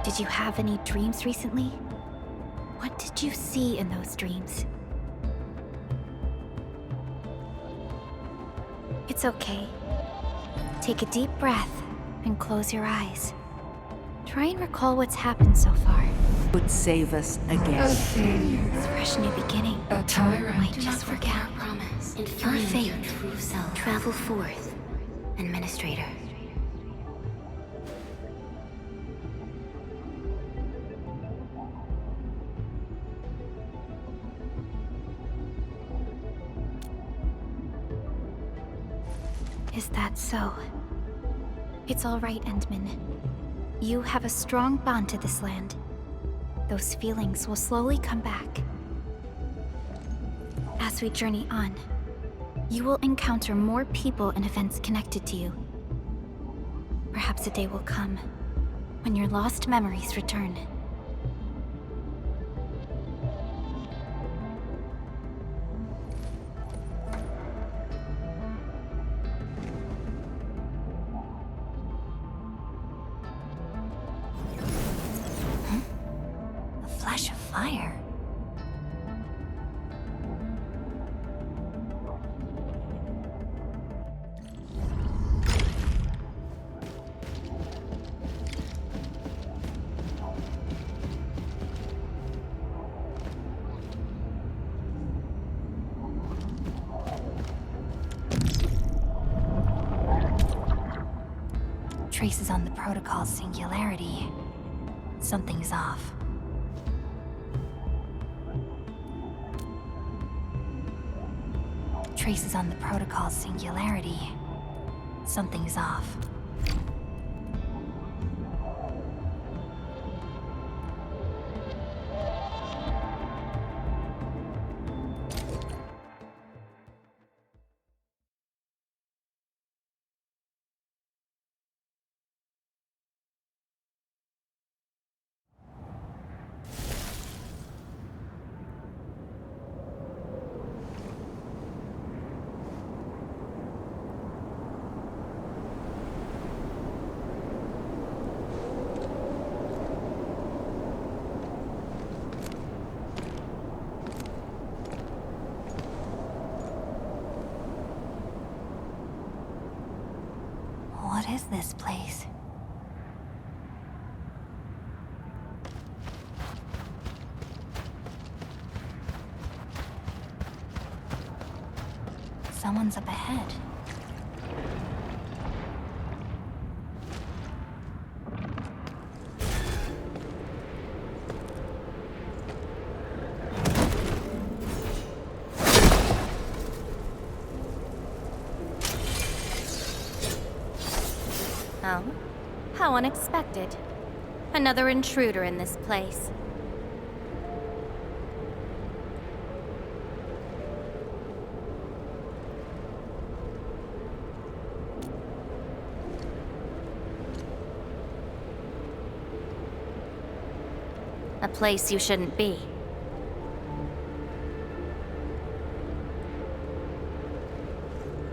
Did you have any dreams recently? What did you see in those dreams? It's okay. Take a deep breath and close your eyes. Try and recall what's happened so far. Would save us again. A failure. It's a fresh new beginning. A tyrant. Might just forget our promise. your fate. True self. Travel forth, Administrator. Is that so? It's all right, Endman. You have a strong bond to this land. Those feelings will slowly come back. As we journey on, you will encounter more people and events connected to you. Perhaps a day will come when your lost memories return. Flash of fire. Traces on the protocol's singularity. Something's off. Traces on the protocol's singularity. Something's off. What is this place? Someone's up ahead. Oh? How unexpected. Another intruder in this place. A place you shouldn't be.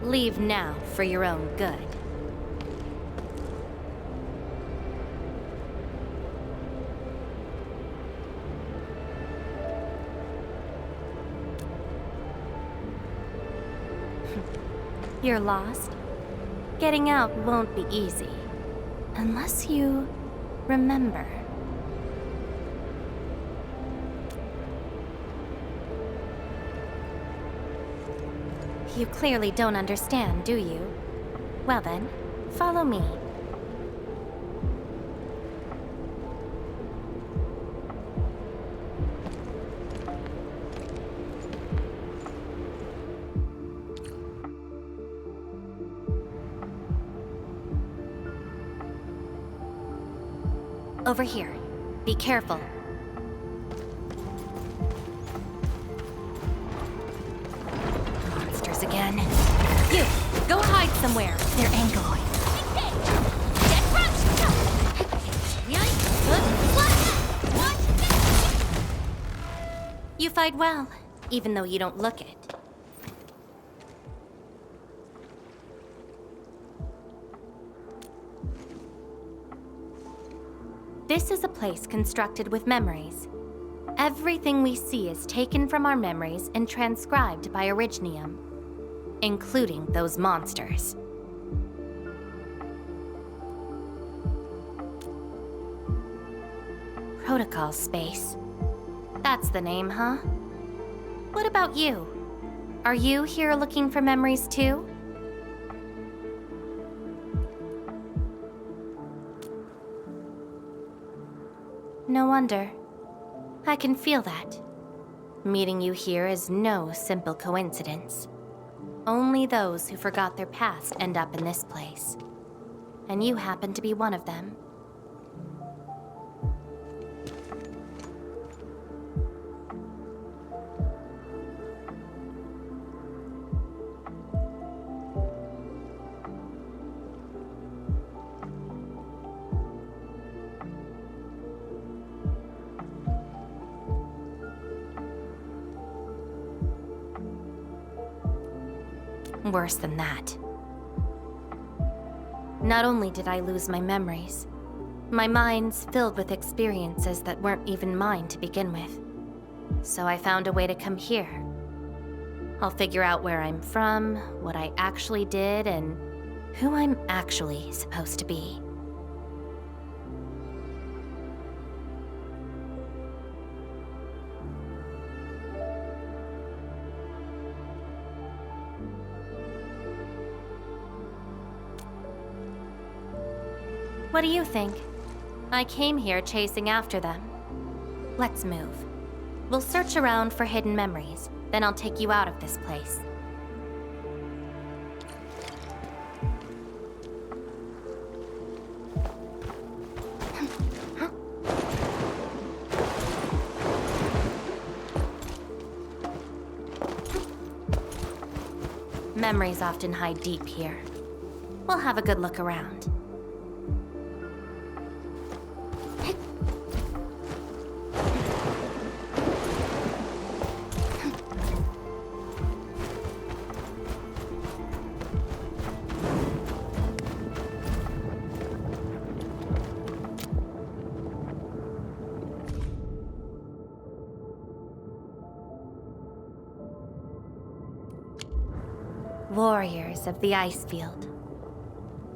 Leave now for your own good. You're lost? Getting out won't be easy. Unless you remember. You clearly don't understand, do you? Well then, follow me. Over here. Be careful. Monsters again. You! Go hide somewhere! They're Angloid. You fight well, even though you don't look it. This is a place constructed with memories. Everything we see is taken from our memories and transcribed by Originium, including those monsters. Protocol space. That's the name, huh? What about you? Are you here looking for memories too? No wonder. I can feel that. Meeting you here is no simple coincidence. Only those who forgot their past end up in this place. And you happen to be one of them. Worse than that. Not only did I lose my memories, my mind's filled with experiences that weren't even mine to begin with. So I found a way to come here. I'll figure out where I'm from, what I actually did, and who I'm actually supposed to be. What do you think? I came here chasing after them. Let's move. We'll search around for hidden memories, then I'll take you out of this place. Memories often hide deep here. We'll have a good look around. Warriors of the Icefield.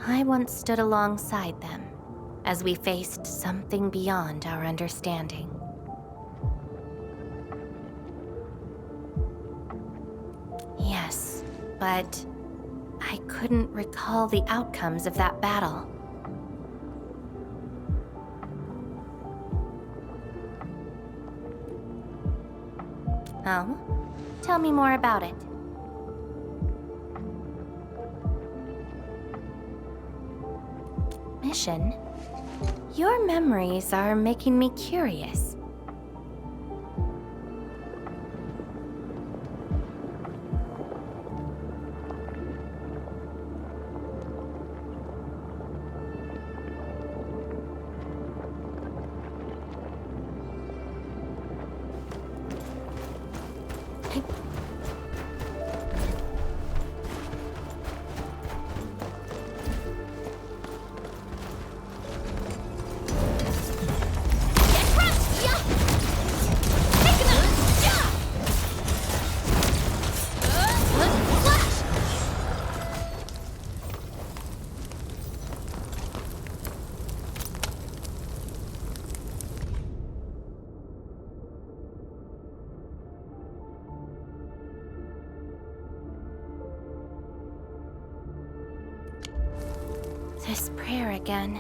I once stood alongside them as we faced something beyond our understanding. Yes, but I couldn't recall the outcomes of that battle. Oh? Tell me more about it. Mission? Your memories are making me curious. This prayer again.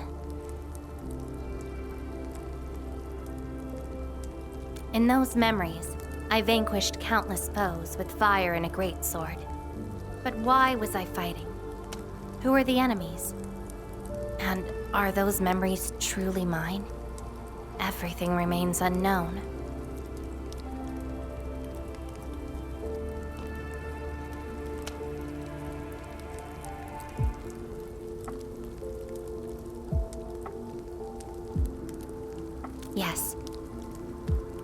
In those memories, I vanquished countless foes with fire and a greatsword. But why was I fighting? Who are the enemies? And are those memories truly mine? Everything remains unknown. Yes.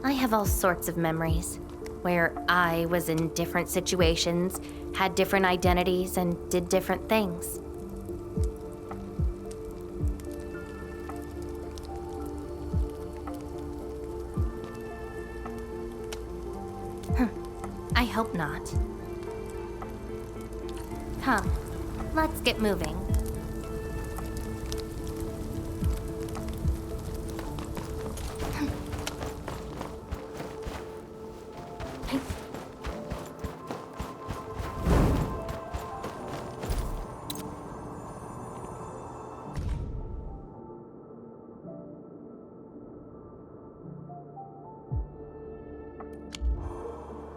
I have all sorts of memories, where I was in different situations, had different identities, and did different things. I hope not. Come, let's get moving.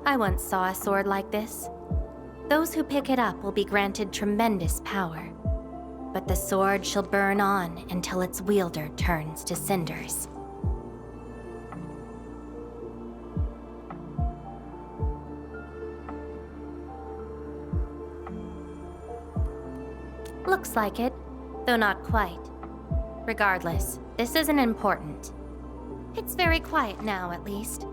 I once saw a sword like this. Those who pick it up will be granted tremendous power, but the sword shall burn on until its wielder turns to cinders. Looks like it, though not quite. Regardless, this isn't important. It's very quiet now, at least.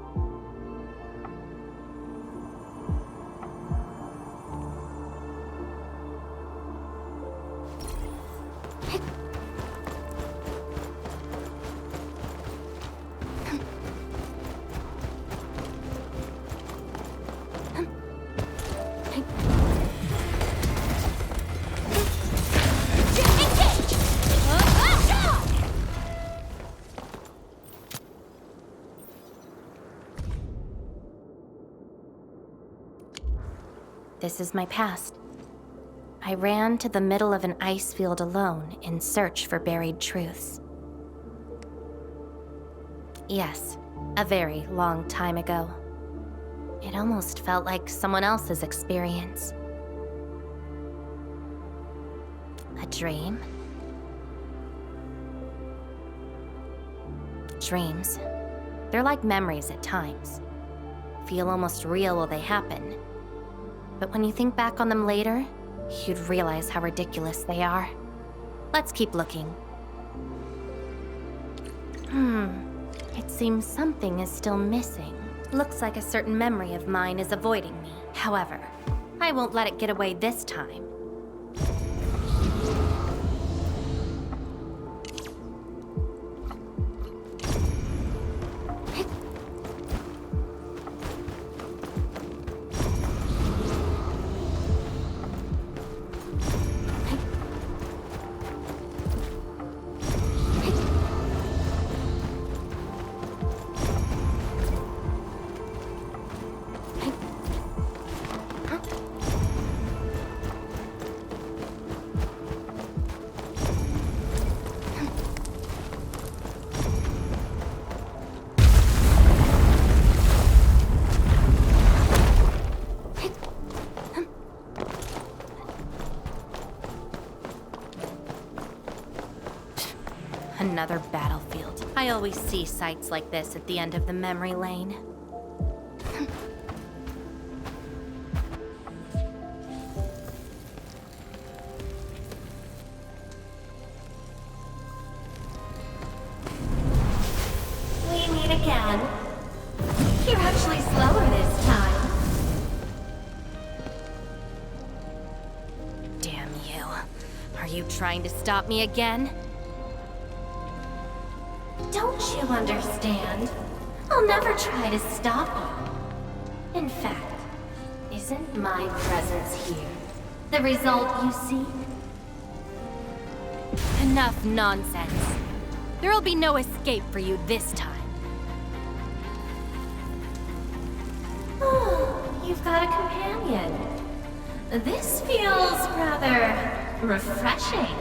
This is my past. I ran to the middle of an ice field alone in search for buried truths. Yes, a very long time ago. It almost felt like someone else's experience. A dream? Dreams. They're like memories at times. Feel almost real while they happen. But when you think back on them later, you'd realize how ridiculous they are. Let's keep looking. It seems something is still missing. Looks like a certain memory of mine is avoiding me. However, I won't let it get away this time. Another battlefield. I always see sights like this at the end of the memory lane. We meet again. You're actually slower this time. Damn you. Are you trying to stop me again? Don't you understand? I'll never try to stop you. In fact, isn't my presence here the result you seek? Enough nonsense. There'll be no escape for you this time. Oh, you've got a companion. This feels rather refreshing.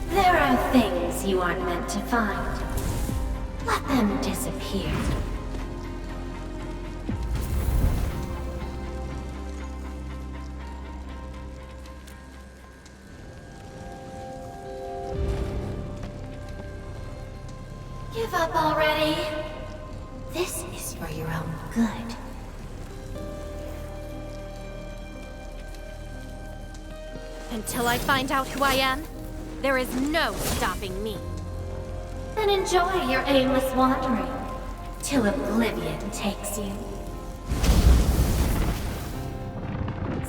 There are things you aren't meant to find. Let them disappear. Give up already. This is for your own good. Until I find out who I am, there is no stopping me. Then enjoy your aimless wandering, till oblivion takes you.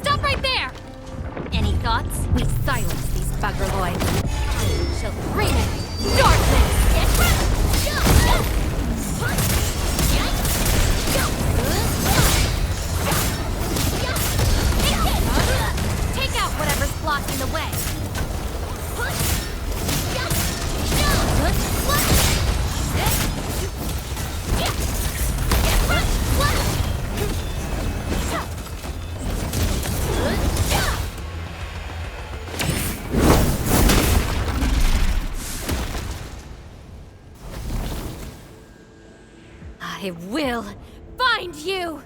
Stop right there! Any thoughts? We silence these buggerloids. Shall bring it darkness! blocking the way. I will find you!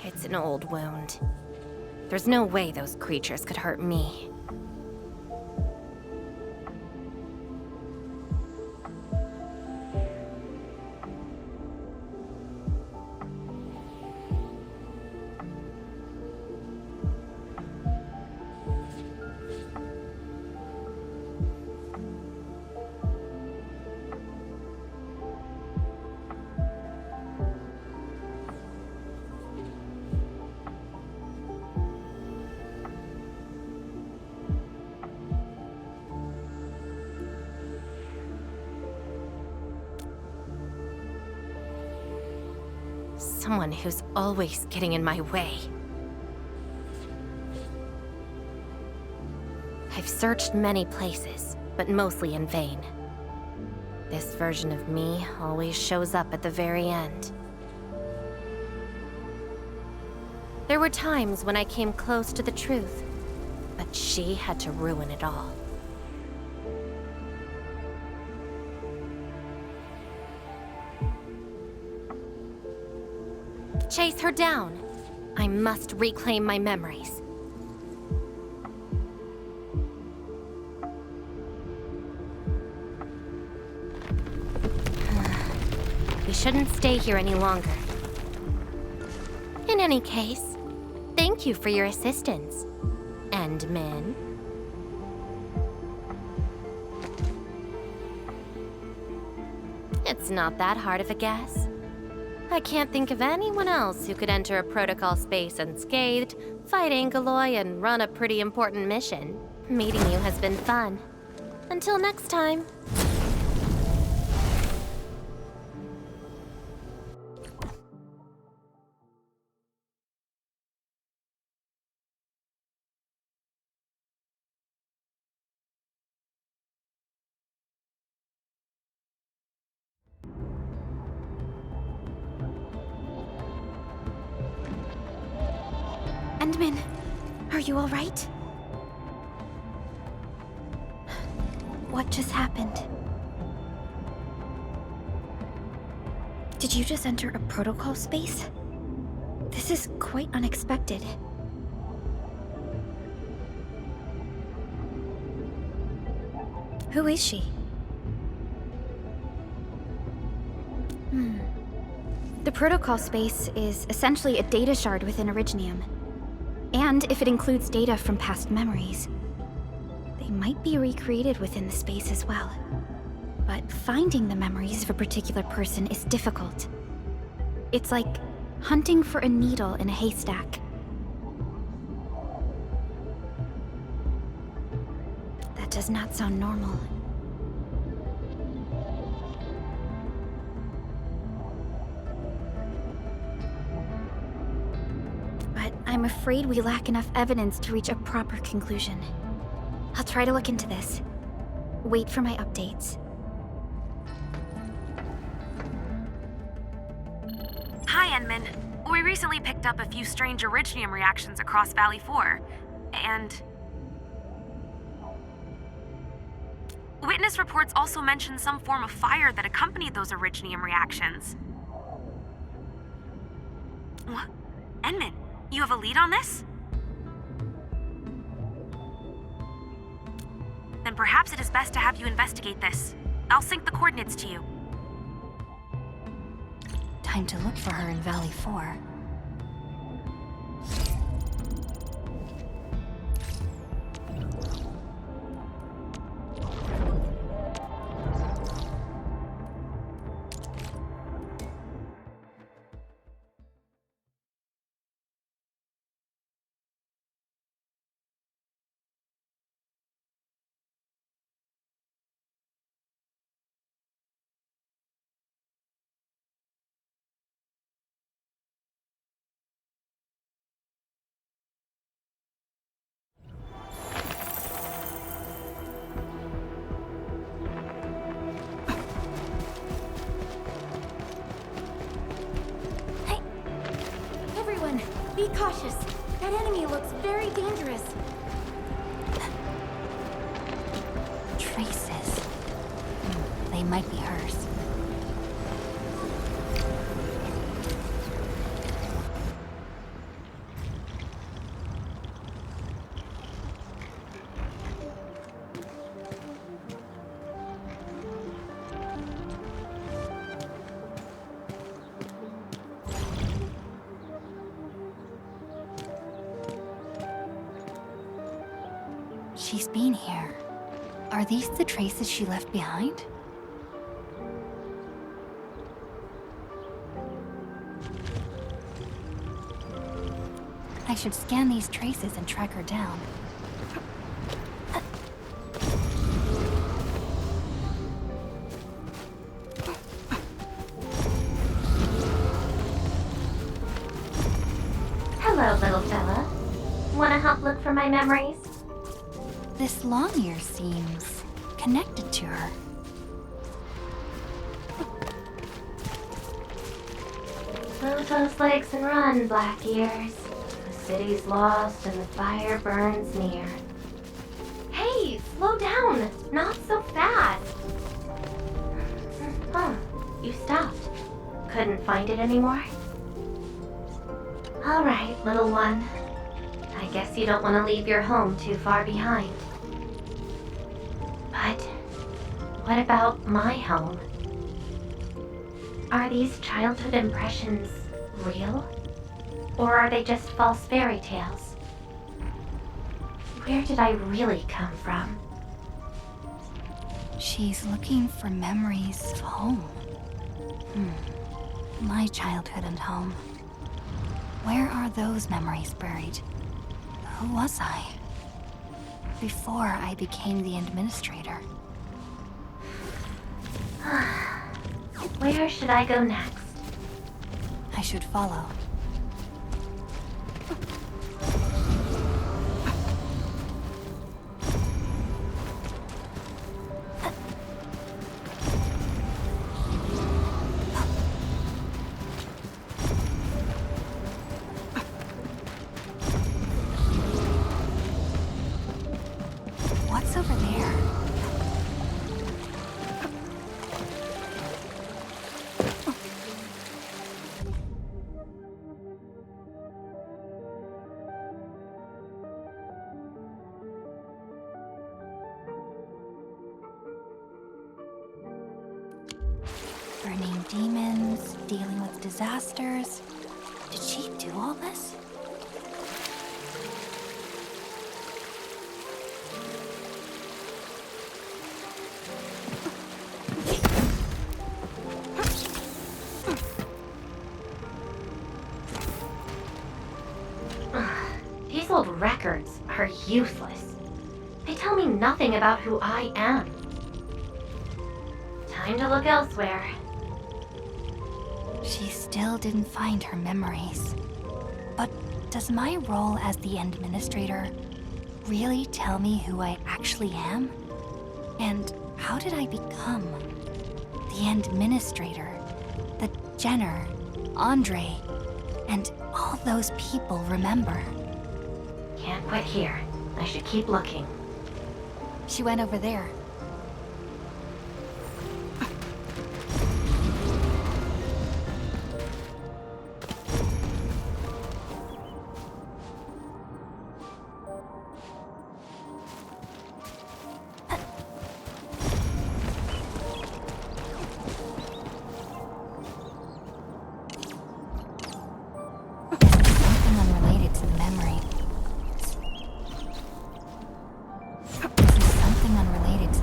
It's an old wound. There's no way those creatures could hurt me. Someone who's always getting in my way. I've searched many places, but mostly in vain. This version of me always shows up at the very end. There were times when I came close to the truth, but she had to ruin it all. Chase her down. I must reclaim my memories. We shouldn't stay here any longer. In any case, thank you for your assistance, Endmin. It's not that hard of a guess. I can't think of anyone else who could enter a protocol space unscathed, fight Angeloi, and run a pretty important mission. Meeting you has been fun. Until next time. Endmin, are you all right? What just happened? Did you just enter a protocol space? This is quite unexpected. Who is she? The protocol space is essentially a data shard within Originium. And if it includes data from past memories, they might be recreated within the space as well. But finding the memories of a particular person is difficult. It's like hunting for a needle in a haystack. That does not sound normal. I'm afraid we lack enough evidence to reach a proper conclusion. I'll try to look into this. Wait for my updates. Hi, Endmin. We recently picked up a few strange Originium reactions across Valley 4, and... Witness reports also mention some form of fire that accompanied those Originium reactions. What? Endmin, you have a lead on this? Then perhaps it is best to have you investigate this. I'll sync the coordinates to you. Time to look for her in Valley 4. cautious. That enemy looks very dangerous. Traces. They might be hers. She's been here. Are these the traces she left behind? I should scan these traces and track her down. Hello, little fella. Wanna help look for my memories? This long ear seems connected to her. Move those legs and run, black ears. The city's lost and the fire burns near. Hey, slow down! Not so fast! Huh, you stopped. Couldn't find it anymore? Alright, little one. I guess you don't want to leave your home too far behind. But what about my home? Are these childhood impressions real? Or are they just false fairy tales? Where did I really come from? She's looking for memories of home. My childhood and home. Where are those memories buried? Who was I? Before I became the administrator. Where should I go next? I should follow. What's over there? Burning demons, dealing with disasters. Did she do all this? These old records are useless. They tell me nothing about who I am. Time to look elsewhere. She still didn't find her memories. But does my role as the administrator really tell me who I actually am? And how did I become the administrator that Jenner, Andre, and all those people remember? Can't quit here. I should keep looking. She went over there. Something unrelated to the memory. This is something unrelated to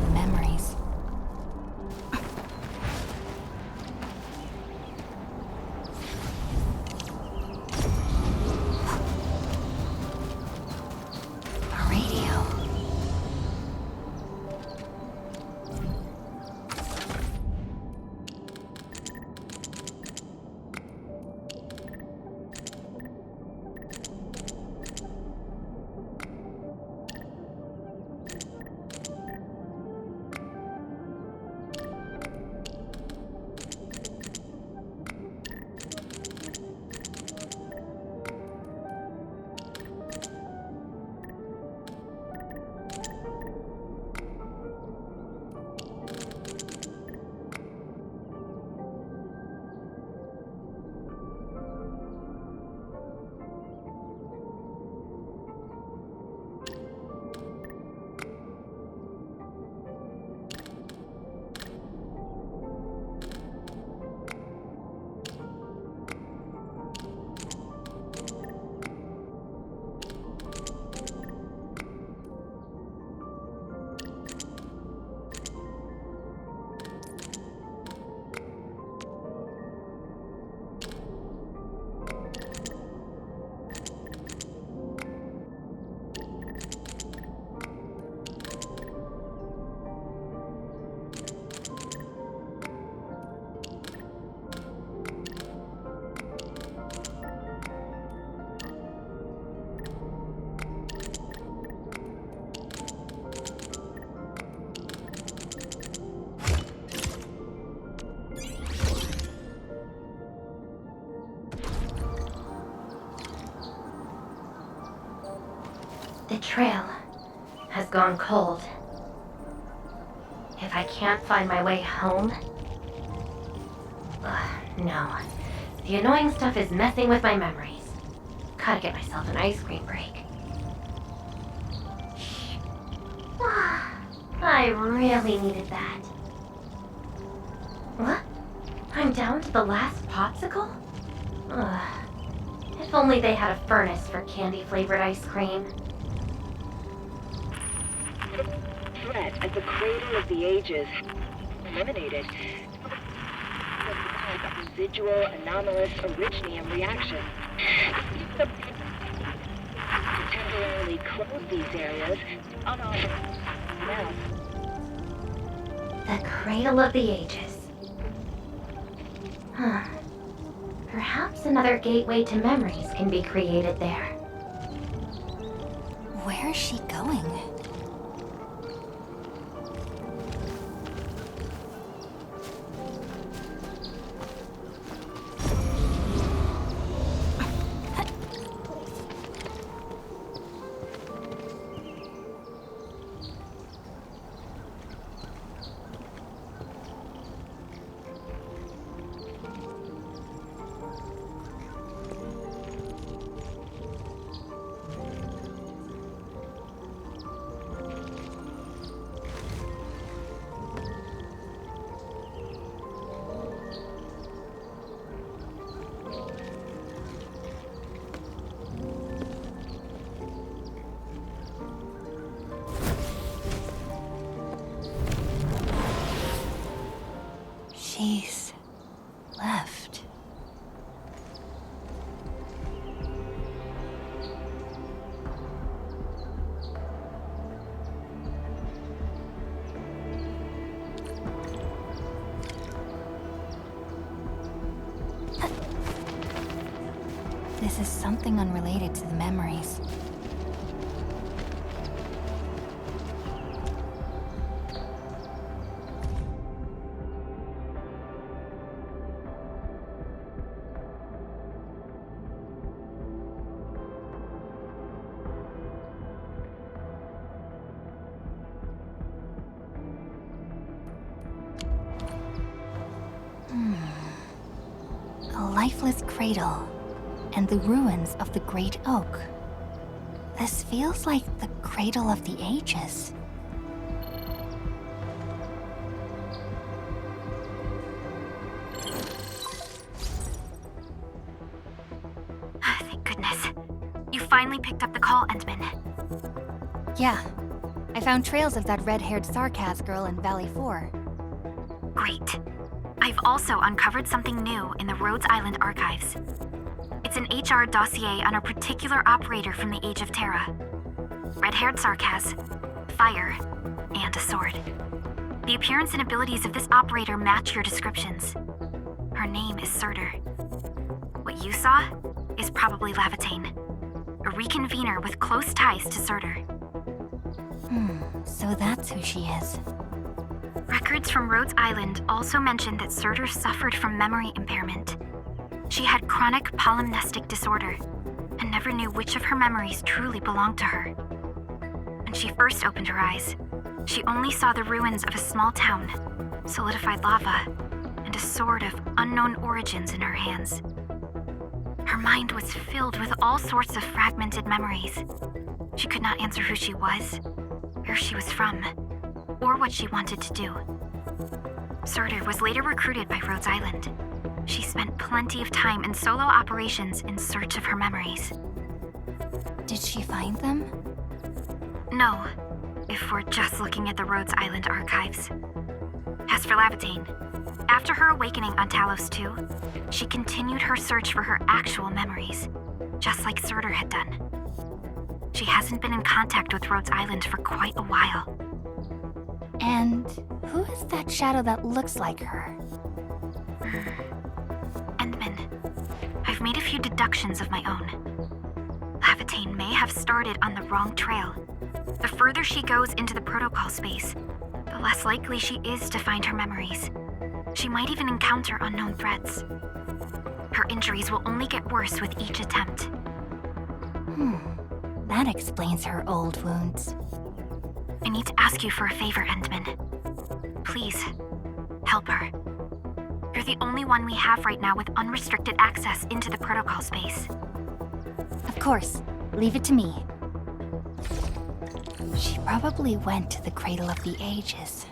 trail has gone cold. If I can't find my way home... no. The annoying stuff is messing with my memories. Gotta get myself an ice cream break. I really needed that. What? I'm down to the last popsicle? If only they had a furnace for candy-flavored ice cream. Threat at the cradle of the ages. Eliminated. Residual anomalous originium reaction. To temporarily close these areas, The cradle of the ages. Perhaps another gateway to memories can be created there. Where is she going? She's left. This is something unrelated to the memories. A lifeless cradle, and the ruins of the Great Oak. This feels like the cradle of the ages. Thank goodness. You finally picked up the call, Endman. Yeah, I found trails of that red-haired Sarkaz girl in Valley 4. Great. I've also uncovered something new in the Rhodes Island archives. It's an HR dossier on a particular operator from the Age of Terra. Red-haired Sarkaz, fire, and a sword. The appearance and abilities of this operator match your descriptions. Her name is Sutrt. What you saw is probably Laevatain, a reconvener with close ties to Sutrt. So that's who she is. Records from Rhodes Island also mention that Sutrt suffered from memory impairment. She had chronic polymnestic disorder and never knew which of her memories truly belonged to her. When she first opened her eyes, she only saw the ruins of a small town, solidified lava, and a sword of unknown origins in her hands. Her mind was filled with all sorts of fragmented memories. She could not answer who she was, where she was from, or what she wanted to do. Sutrt was later recruited by Rhodes Island. She spent plenty of time in solo operations in search of her memories. Did she find them? No, if we're just looking at the Rhodes Island archives. As for Laevatain, after her awakening on Talos 2, she continued her search for her actual memories, just like Sutrt had done. She hasn't been in contact with Rhodes Island for quite a while. And who is that shadow that looks like her? Endman, I've made a few deductions of my own. Laevatain may have started on the wrong trail. The further she goes into the protocol space, the less likely she is to find her memories. She might even encounter unknown threats. Her injuries will only get worse with each attempt. That explains her old wounds. I need to ask you for a favor, Endman. Please, help her. You're the only one we have right now with unrestricted access into the protocol space. Of course, leave it to me. She probably went to the Cradle of the Ages.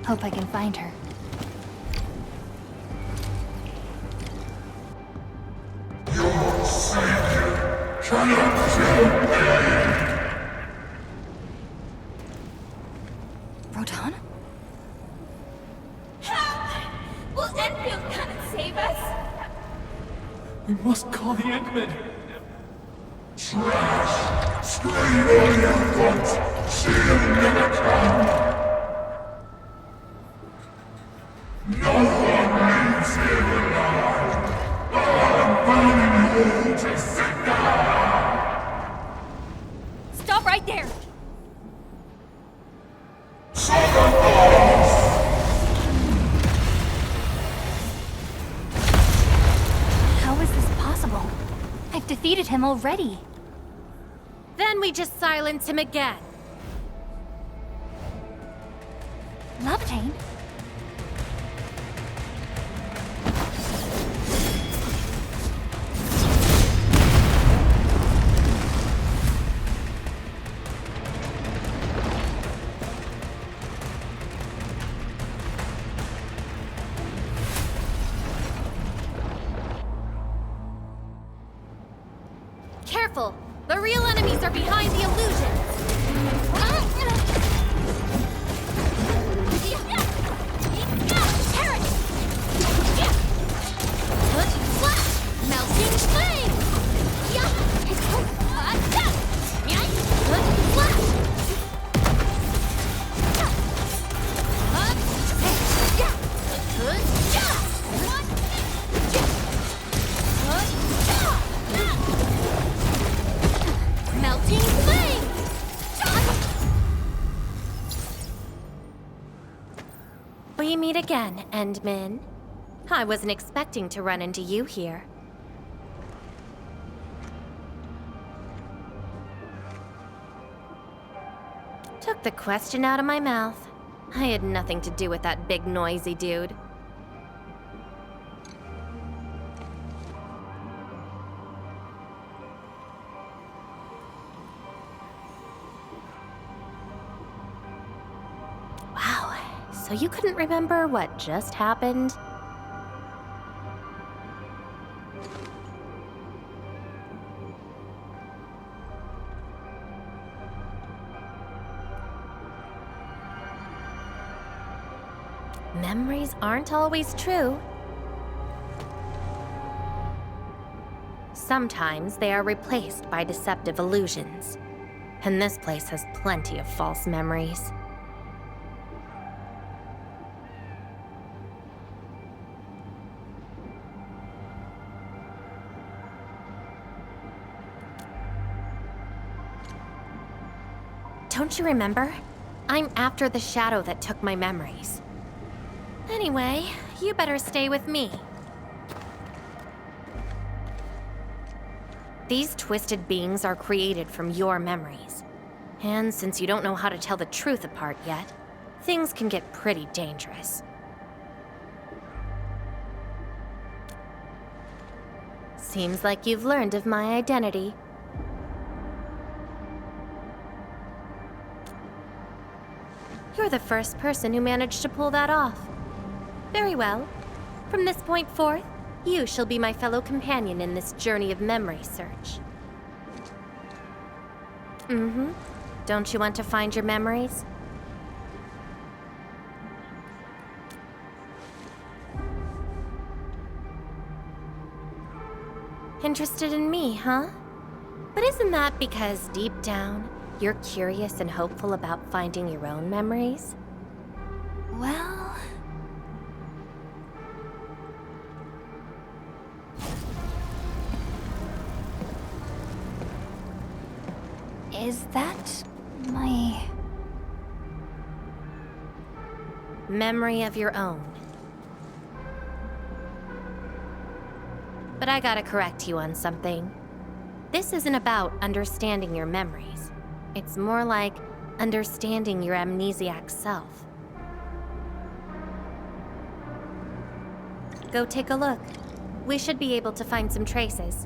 Hope I can find her. Your savior cannot kill Rodan? Will Endfield come and save us? We must call the Endmen. Trash! Scream all you want! She'll never come! No one leaves here alive! I'm burning you to cinder! Stop right there! How is this possible? I've defeated him already. Then we just silence him again. Laevatain? Careful! The real enemies are behind the illusions! Melting flame! Melting flame! We meet again, Endman. I wasn't expecting to run into you here. Took the question out of my mouth. I had nothing to do with that big noisy dude. Wow, so you couldn't remember what just happened? Memories aren't always true. Sometimes they are replaced by deceptive illusions. And this place has plenty of false memories. Don't you remember? I'm after the shadow that took my memories. Anyway, you better stay with me. These twisted beings are created from your memories. And since you don't know how to tell the truth apart yet, things can get pretty dangerous. Seems like you've learned of my identity. You're the first person who managed to pull that off. Very well. From this point forth, you shall be my fellow companion in this journey of memory search. Mm-hmm. Don't you want to find your memories? Interested in me, huh? But isn't that because deep down, you're curious and hopeful about finding your own memories? Well... Is that my... Memory of your own. But I gotta correct you on something. This isn't about understanding your memories. It's more like understanding your amnesiac self. Go take a look. We should be able to find some traces.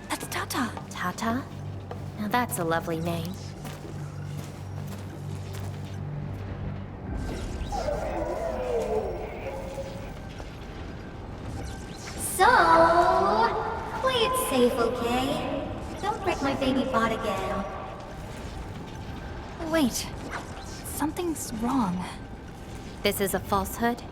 That's Tata. Tata? Now that's a lovely name. So, play it safe, okay? Don't break my baby bot again. Wait. Something's wrong. This is a falsehood?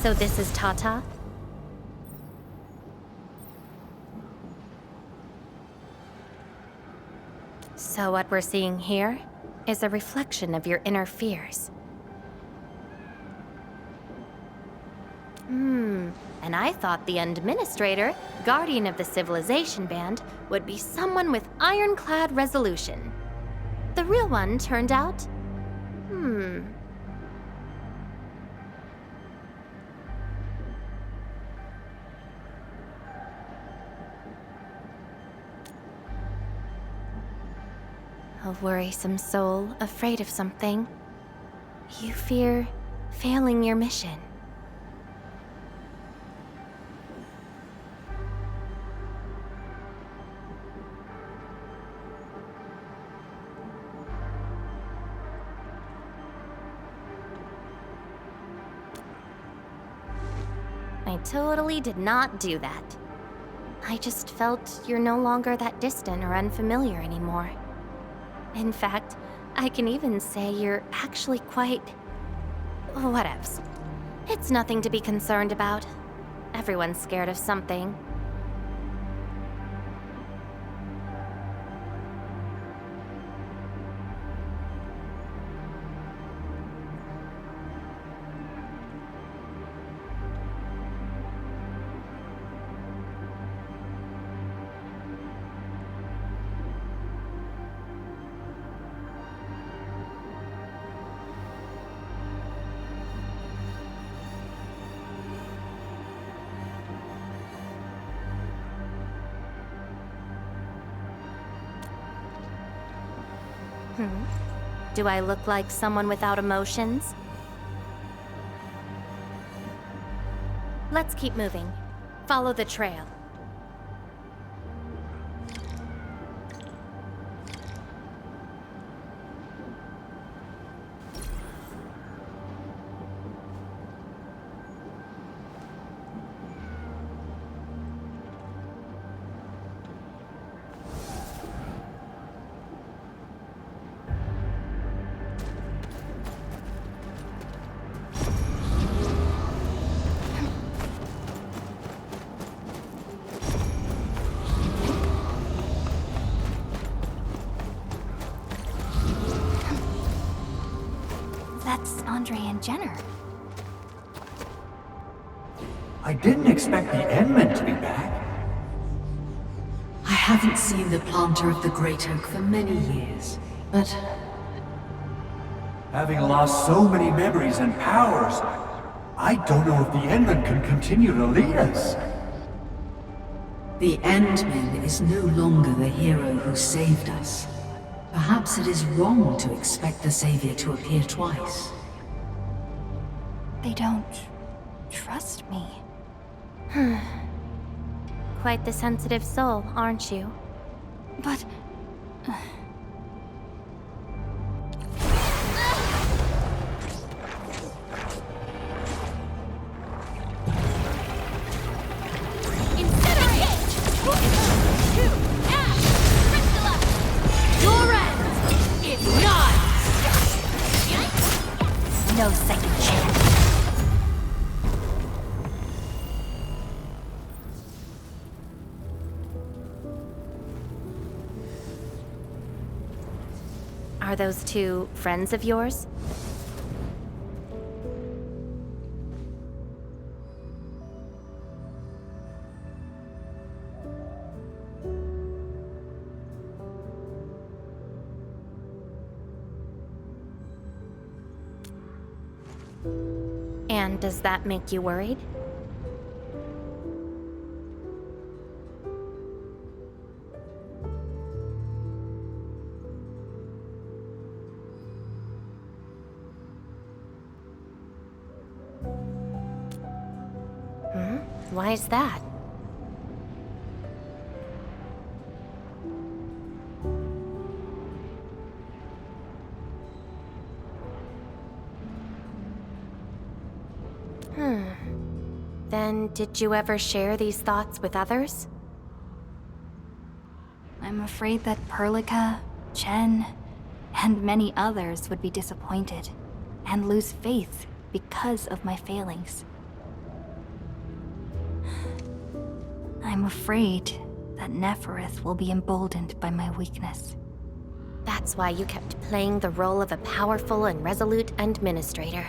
So this is Tata? So what we're seeing here is a reflection of your inner fears. And I thought the Administrator, Guardian of the Civilization Band, would be someone with ironclad resolution. The real one turned out... A worrisome soul, afraid of something. You fear failing your mission. I totally did not do that. I just felt you're no longer that distant or unfamiliar anymore. In fact, I can even say you're actually quite... whatevs. It's nothing to be concerned about. Everyone's scared of something. Do I look like someone without emotions? Let's keep moving. Follow the trail. Andre and Jenner. I didn't expect the Endmen to be back. I haven't seen the planter of the Great Oak for many years, but Having lost so many memories and powers, I don't know if the Endmen can continue to lead us. the Endman is no longer the hero who saved us. Perhaps it is wrong to expect the Savior to appear twice. They don't trust me. Quite the sensitive soul, aren't you? But... no second chance. Are those two friends of yours? And does that make you worried? Why is that? Then, did you ever share these thoughts with others? I'm afraid that Perlica, Chen, and many others would be disappointed and lose faith because of my failings. I'm afraid that Neferith will be emboldened by my weakness. That's why you kept playing the role of a powerful and resolute administrator.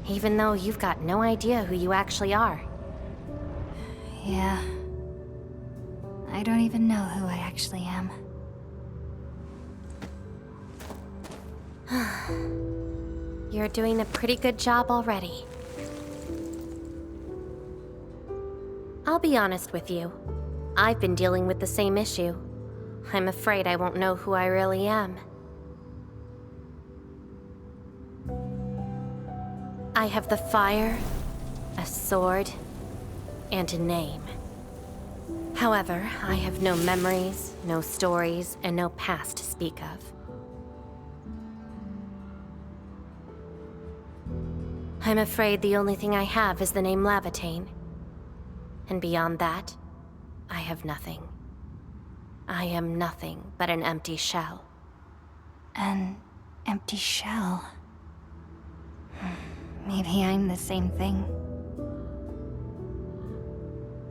Even though you've got no idea who you actually are. Yeah. I don't even know who I actually am. You're doing a pretty good job already. I'll be honest with you. I've been dealing with the same issue. I'm afraid I won't know who I really am. I have the fire, a sword, and a name. However, I have no memories, no stories, and no past to speak of. I'm afraid the only thing I have is the name Laevatain. And beyond that, I have nothing. I am nothing but an empty shell. An empty shell? Maybe I'm the same thing.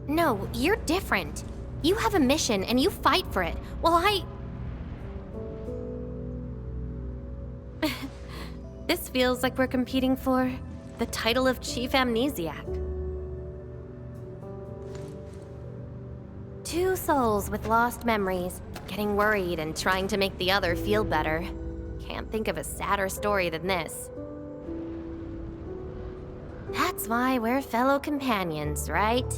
No, you're different. You have a mission and you fight for it, while This feels like we're competing for the title of Chief Amnesiac. Two souls with lost memories, getting worried and trying to make the other feel better. Can't think of a sadder story than this. That's why we're fellow companions, right?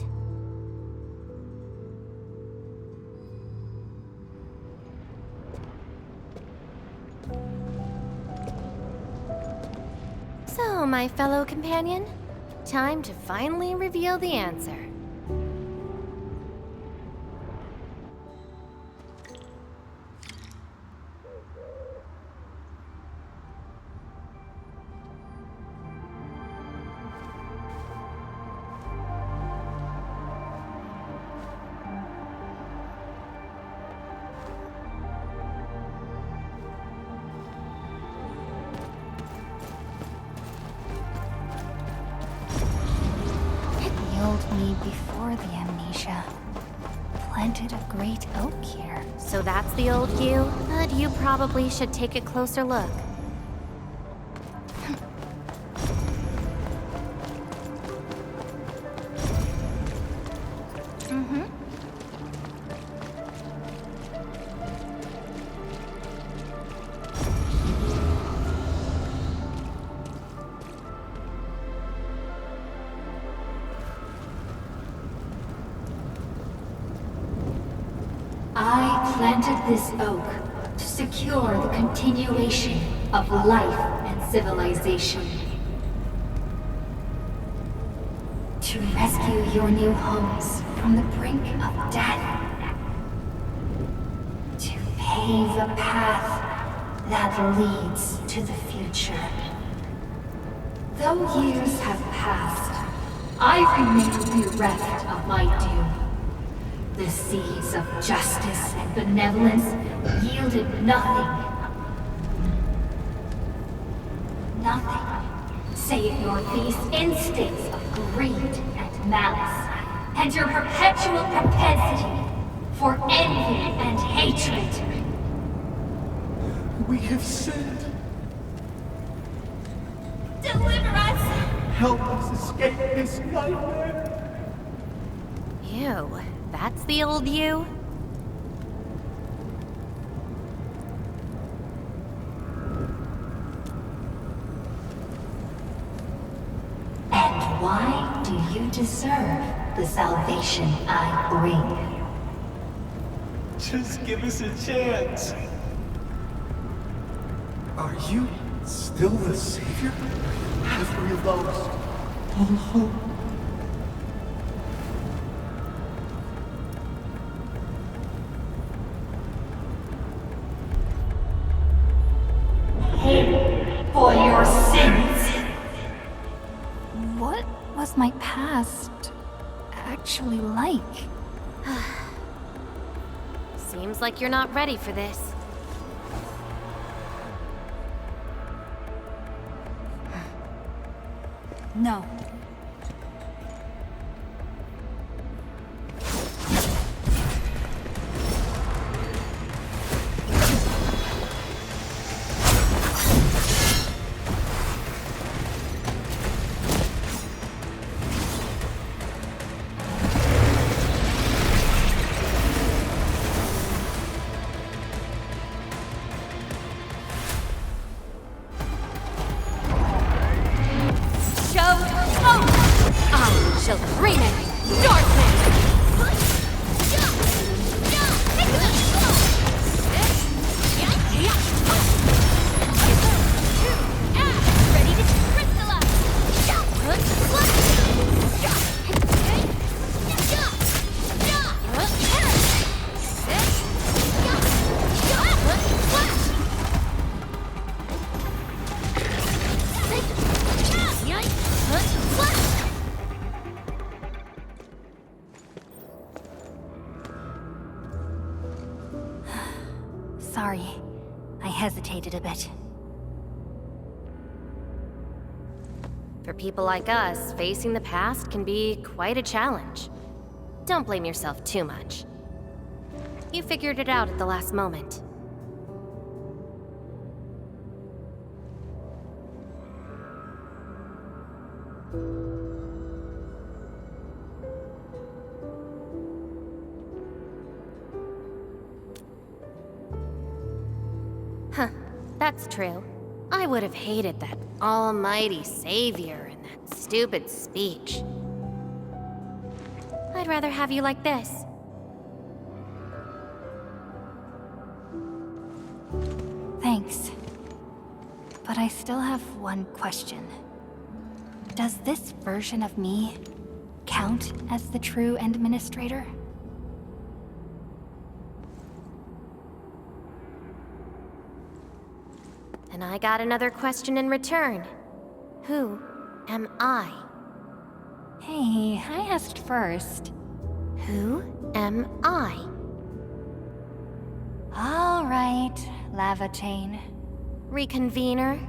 So, my fellow companion, time to finally reveal the answer. Me before the amnesia planted a great oak here. So that's the old you? But you probably should take a closer look. planted this oak to secure the continuation of life and civilization. To rescue your new homes from the brink of death. To pave a path that leads to the future. Though years have passed, I remain bereft of my due. The seeds of justice and benevolence yielded nothing. Nothing, save your base instincts of greed and malice, and your perpetual propensity for envy and hatred. We have sinned. Deliver us! Help us escape this nightmare. Ew, that's the old you? And why do you deserve the salvation I bring? Just give us a chance. Are you still the savior? Have we lost all hope? Pay for your sins! What was my past actually like? Seems like you're not ready for this. No. Sorry, I hesitated a bit. For people like us, facing the past can be quite a challenge. Don't blame yourself too much. You figured it out at the last moment. Huh, that's true. I would have hated that almighty savior and that stupid speech. I'd rather have you like this. Thanks. But I still have one question. Does this version of me count as the true Endministrator? And I got another question in return. Who am I? Hey, I asked first. Who am I? All right, Laevatain. Reconvener?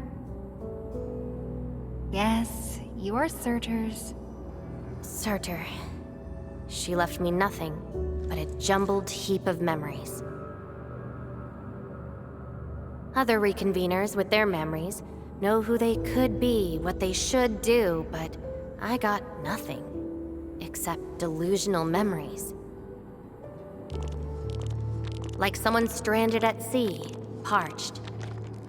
Yes, you are Surtr's. Sutrt. She left me nothing but a jumbled heap of memories. Other reconveners with their memories know who they could be, what they should do, but I got nothing except delusional memories. Like someone stranded at sea, parched.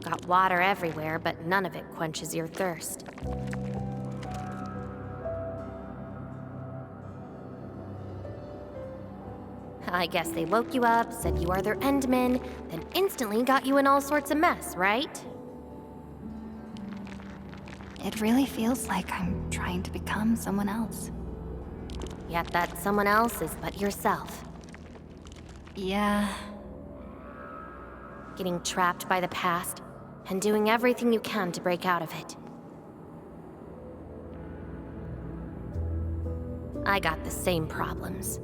Got water everywhere, but none of it quenches your thirst. I guess they woke you up, said you are their Endman, then instantly got you in all sorts of mess, right? It really feels like I'm trying to become someone else. Yet that someone else is but yourself. Yeah. Getting trapped by the past, and doing everything you can to break out of it. I got the same problems.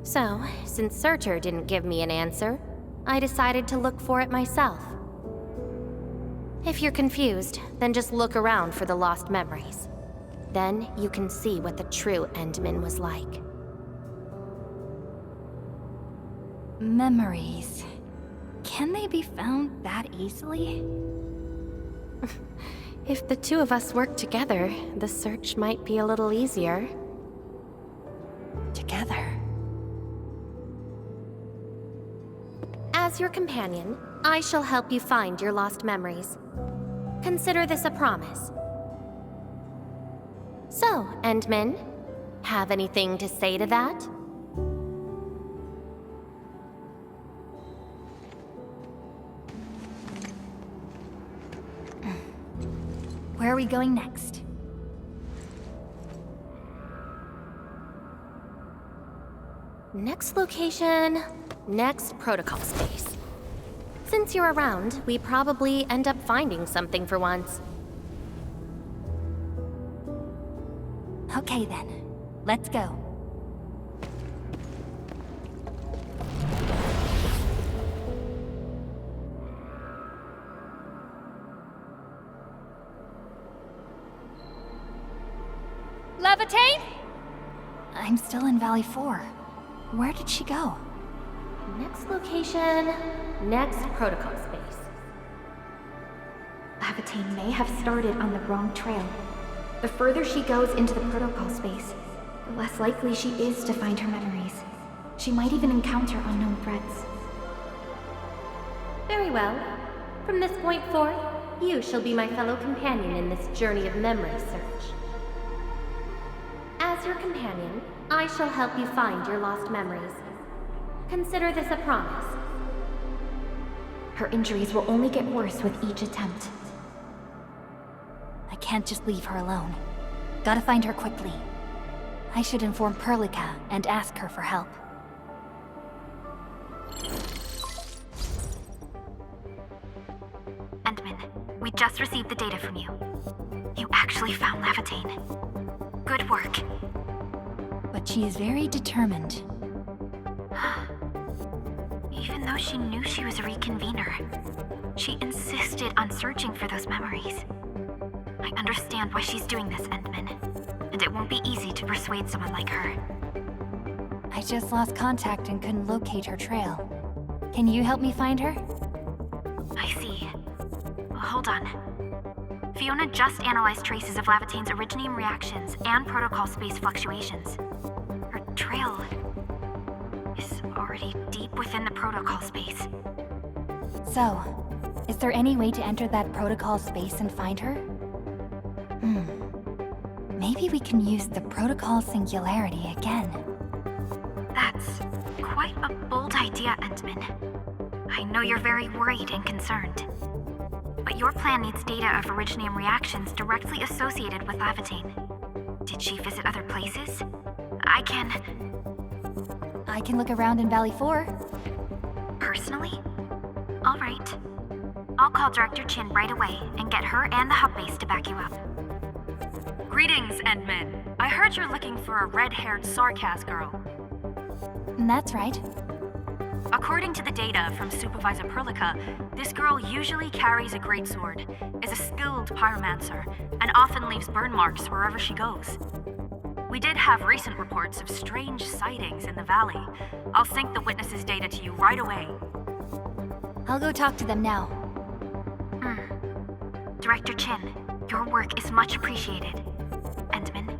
So, since Sutrt didn't give me an answer, I decided to look for it myself. If you're confused, then just look around for the lost memories. Then you can see what the true Endman was like. Memories. Can they be found that easily? If the two of us work together, the search might be a little easier. Together? As your companion, I shall help you find your lost memories. Consider this a promise. So, Endman, have anything to say to that? Where are we going next? Next location, next protocol space. Since you're around, we probably end up finding something for once. Okay then, let's go. Laevatain? I'm still in Valley 4. Where did she go? Next location, next protocol space. Laevatain may have started on the wrong trail. The further she goes into the protocol space, the less likely she is to find her memories. She might even encounter unknown threats. Very well. From this point forth, you shall be my fellow companion in this journey of memory search. As your companion, I shall help you find your lost memories. Consider this a promise. Her injuries will only get worse with each attempt. I can't just leave her alone. Gotta find her quickly. I should inform Perlica and ask her for help. Endman, we just received the data from you. You actually found Laevatain. Good work. But she is very determined. Even though she knew she was a reconvener, she insisted on searching for those memories. I understand why she's doing this, Endman, and it won't be easy to persuade someone like her. I just lost contact and couldn't locate her trail. Can you help me find her? I see. Hold on. Fiona just analyzed traces of Laevatain's originium reactions and protocol space fluctuations. Her trail is already deep within the protocol space. So, is there any way to enter that protocol space and find her? Maybe we can use the protocol singularity again. That's quite a bold idea, Endman. I know you're very worried and concerned. But your plan needs data of originium reactions directly associated with Laevatain. Did she visit other places? I can look around in Valley 4. Personally? All right. I'll call Director Chin right away and get her and the hub base to back you up. Greetings, Endman. I heard you're looking for a red-haired Sarkaz girl. That's right. According to the data from Supervisor Perlica, this girl usually carries a greatsword, is a skilled pyromancer, and often leaves burn marks wherever she goes. We did have recent reports of strange sightings in the valley. I'll sync the witnesses' data to you right away. I'll go talk to them now. Director Chin, your work is much appreciated. Endman,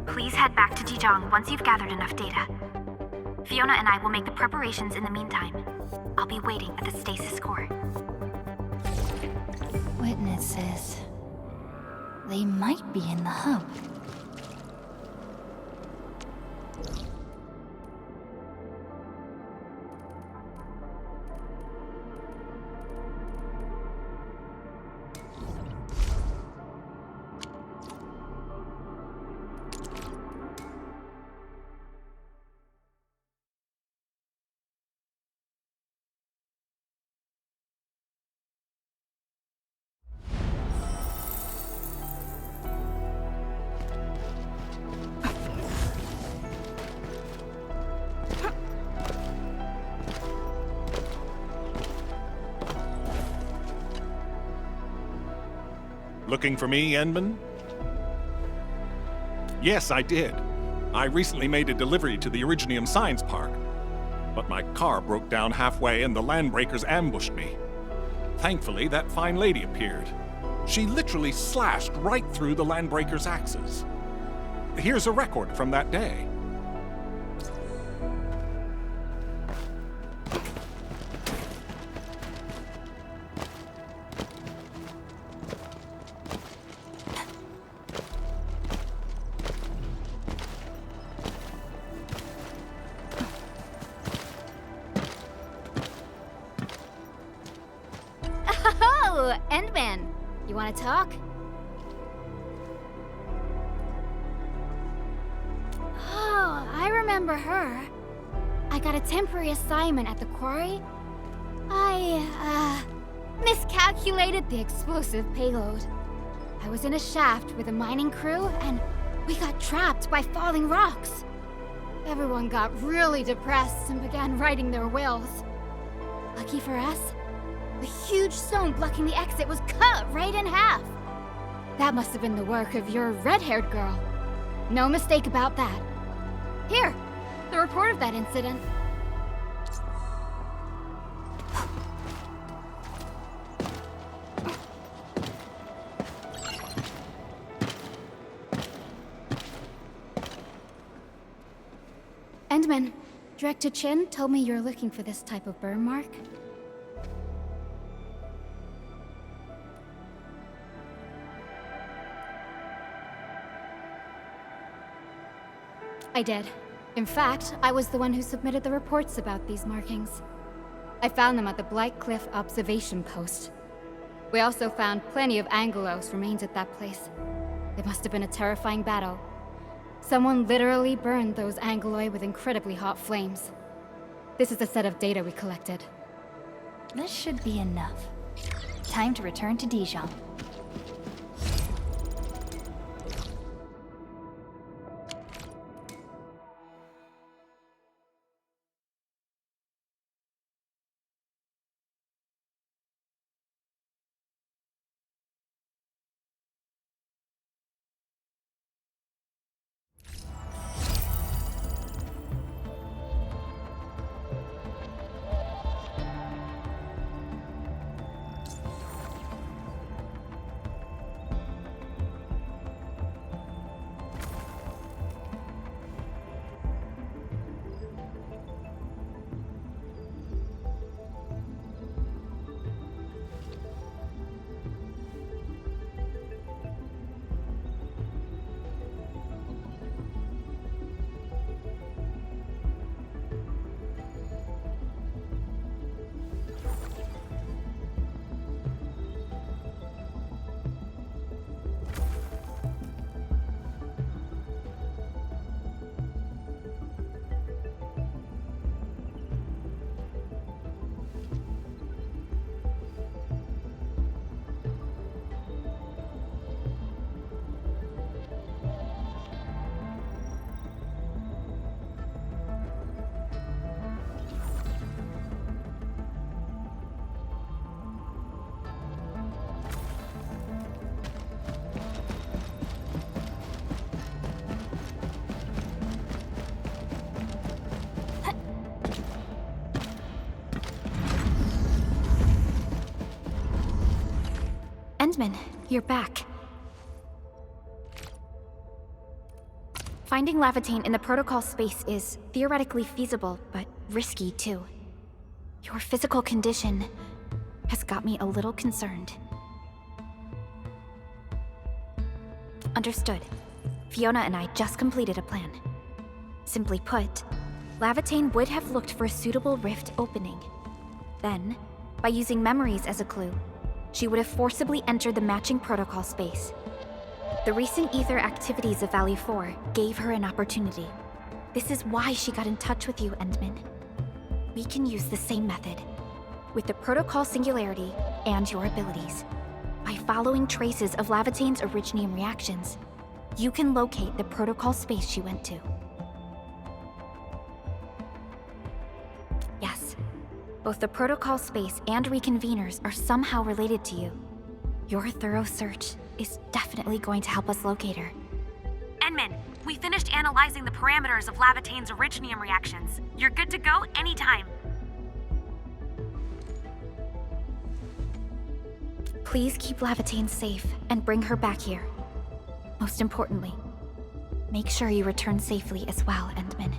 please head back to Dijong once you've gathered enough data. Fiona and I will make the preparations in the meantime. I'll be waiting at the stasis core. Witnesses. They might be in the hub. Looking for me, Endman? Yes, I did. I recently made a delivery to the Originium Science Park. But my car broke down halfway and the Landbreakers ambushed me. Thankfully, that fine lady appeared. She literally slashed right through the Landbreakers' axes. Here's a record from that day. Oh, Endman. You want to talk? Oh, I remember her. I got a temporary assignment at the quarry. I, miscalculated the explosive payload. I was in a shaft with a mining crew, and we got trapped by falling rocks. Everyone got really depressed and began writing their wills. Lucky for us, the huge stone blocking the exit was cut right in half. That must have been the work of your red-haired girl. No mistake about that. Here, the report of that incident. Endman, Director Chin told me you're looking for this type of burn mark. I did. In fact, I was the one who submitted the reports about these markings. I found them at the Blight Cliff observation post. We also found plenty of Angelos remains at that place. It must have been a terrifying battle. Someone literally burned those Angeloi with incredibly hot flames. This is the set of data we collected. This should be enough. Time to return to Dijon. Endman, you're back. Finding Laevatain in the protocol space is theoretically feasible, but risky too. Your physical condition has got me a little concerned. Understood. Fiona and I just completed a plan. Simply put, Laevatain would have looked for a suitable rift opening. Then, by using memories as a clue, she would have forcibly entered the matching protocol space. The recent Aether activities of Valley 4 gave her an opportunity. This is why she got in touch with you, Endman. We can use the same method, with the protocol singularity and your abilities. By following traces of Laevatain's Originium reactions, you can locate the protocol space she went to. Yes, both the protocol space and reconveners are somehow related to you. Your thorough search is definitely going to help us locate her. Enman, we finished analyzing the parameters of Laevaitain's Originium reactions. You're good to go anytime. Please keep Laevatain safe and bring her back here. Most importantly, make sure you return safely as well, Endman.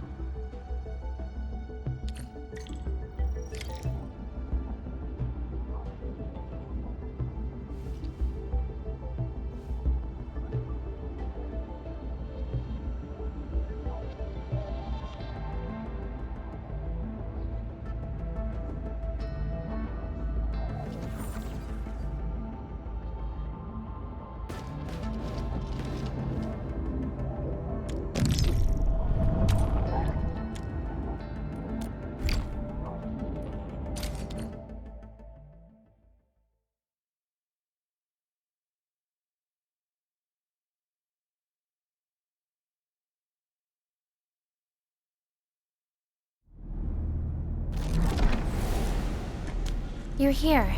You're here,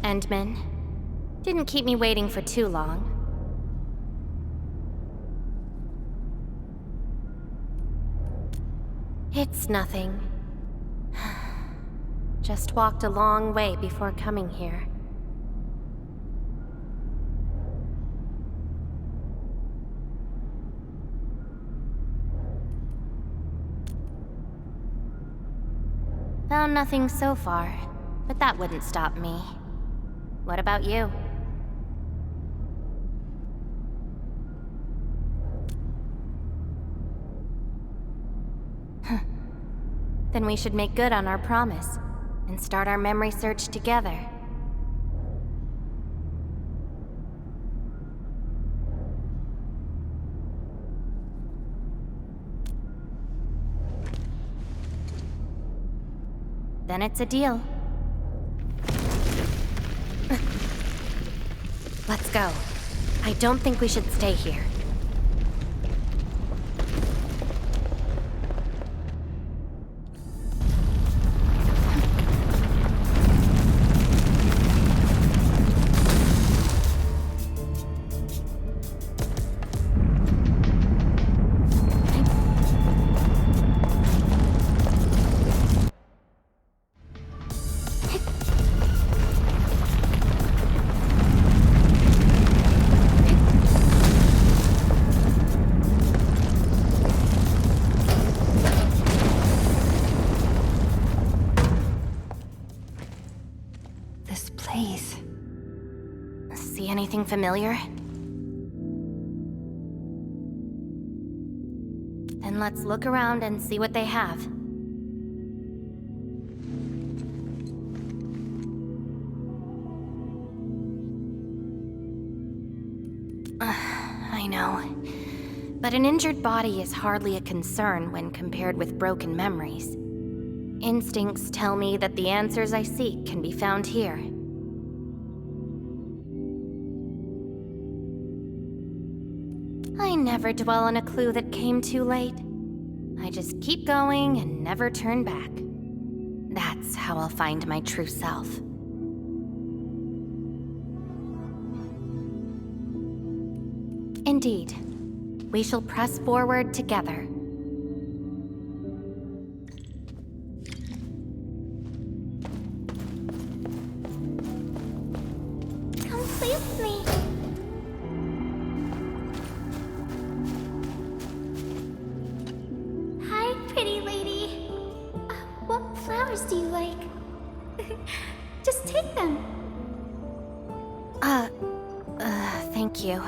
Endman. Didn't keep me waiting for too long. It's nothing. Just walked a long way before coming here. Found nothing so far. But that wouldn't stop me. What about you? Then we should make good on our promise and start our memory search together. Then it's a deal. Let's go. I don't think we should stay here. Anything familiar? Then let's look around and see what they have. I know. But an injured body is hardly a concern when compared with broken memories. Instincts tell me that the answers I seek can be found here. I never dwell on a clue that came too late. I just keep going and never turn back. That's how I'll find my true self. Indeed, we shall press forward together. Come play with me. Hi, pretty lady. What flowers do you like? Just take them. Thank you.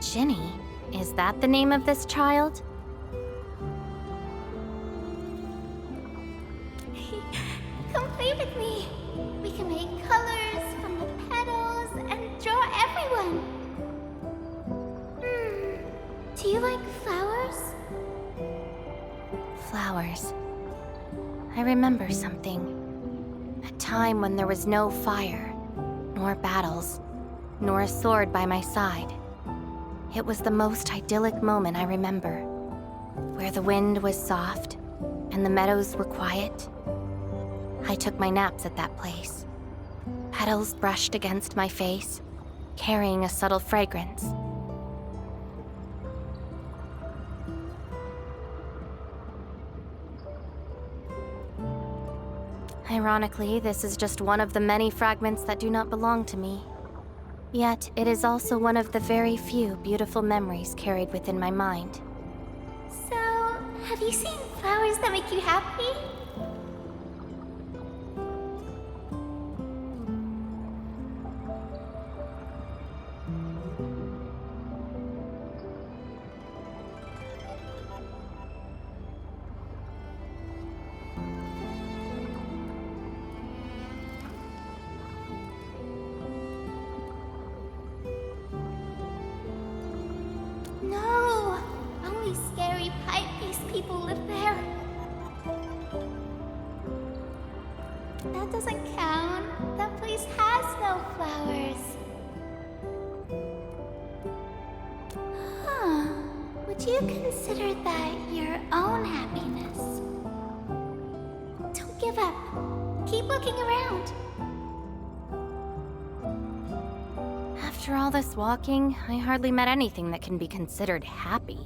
Ginny? Is that the name of this child? Come play with me. We can make colors from the petals and draw everyone. Do you like flowers? Flowers. I remember something. A time when there was no fire, nor battles, nor a sword by my side. It was the most idyllic moment I remember. where the wind was soft and the meadows were quiet. I took my naps at that place. Petals brushed against my face, carrying a subtle fragrance. Ironically, this is just one of the many fragments that do not belong to me. Yet, it is also one of the very few beautiful memories carried within my mind. So, have you seen flowers that make you happy? No! Only scary pipe-faced people live there. That doesn't count. That place has no flowers. Huh. Would you consider that your own happiness? Don't give up. Keep looking around. After all this walking, I hardly met anything that can be considered happy.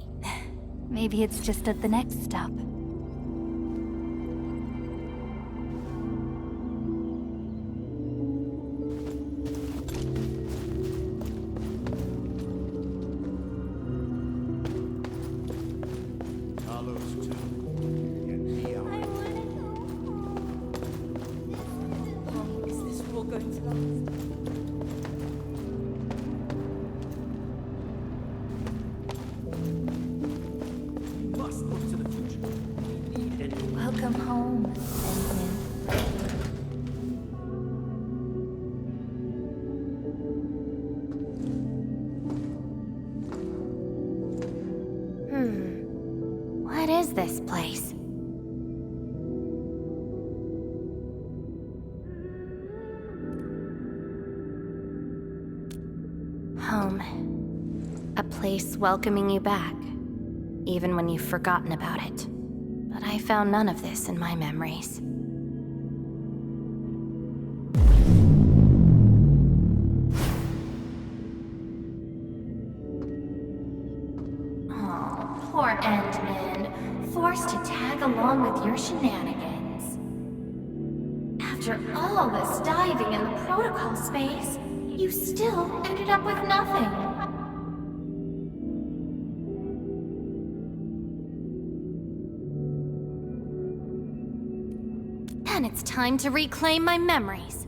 Maybe it's just at the next stop. Welcome home, Endfield. What is this place? Home. A place welcoming you back, even when you've forgotten about it. But I found none of this in my memories. Oh, poor Endman, forced to tag along with your shenanigans. After all this diving in the protocol space, you still ended up with nothing. Then it's time to reclaim my memories.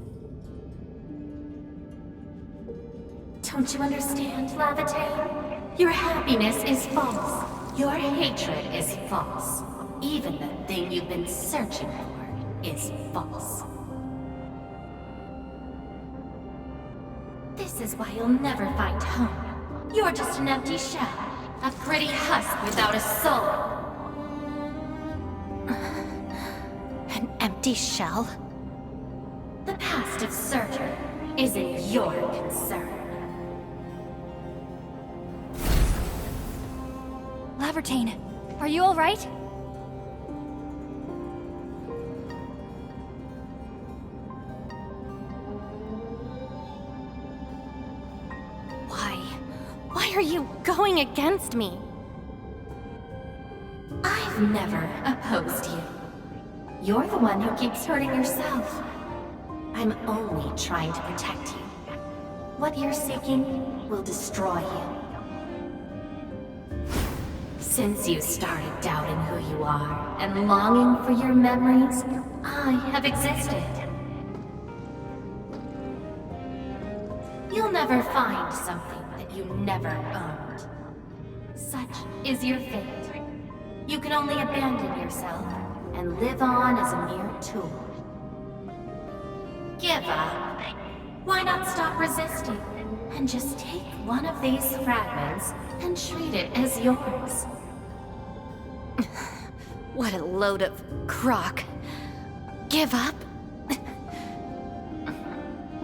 Don't you understand, Laevatain? Your happiness is false. Your hatred is false. Even the thing you've been searching for is false. This is why you'll never find home. You're just an empty shell. A pretty husk without a soul. An empty shell? The past of Sutrt isn't your concern. Laevatain, are you all right? Why are you going against me? I've never opposed you. You're the one who keeps hurting yourself. I'm only trying to protect you. What you're seeking will destroy you. Since you started doubting who you are and longing for your memories, I have existed. You'll never find something that you never owned. Such is your fate. You can only abandon yourself and live on as a mere tool. Give up. Why not stop resisting and just take one of these fragments and treat it as yours? What a load of crock. Give up?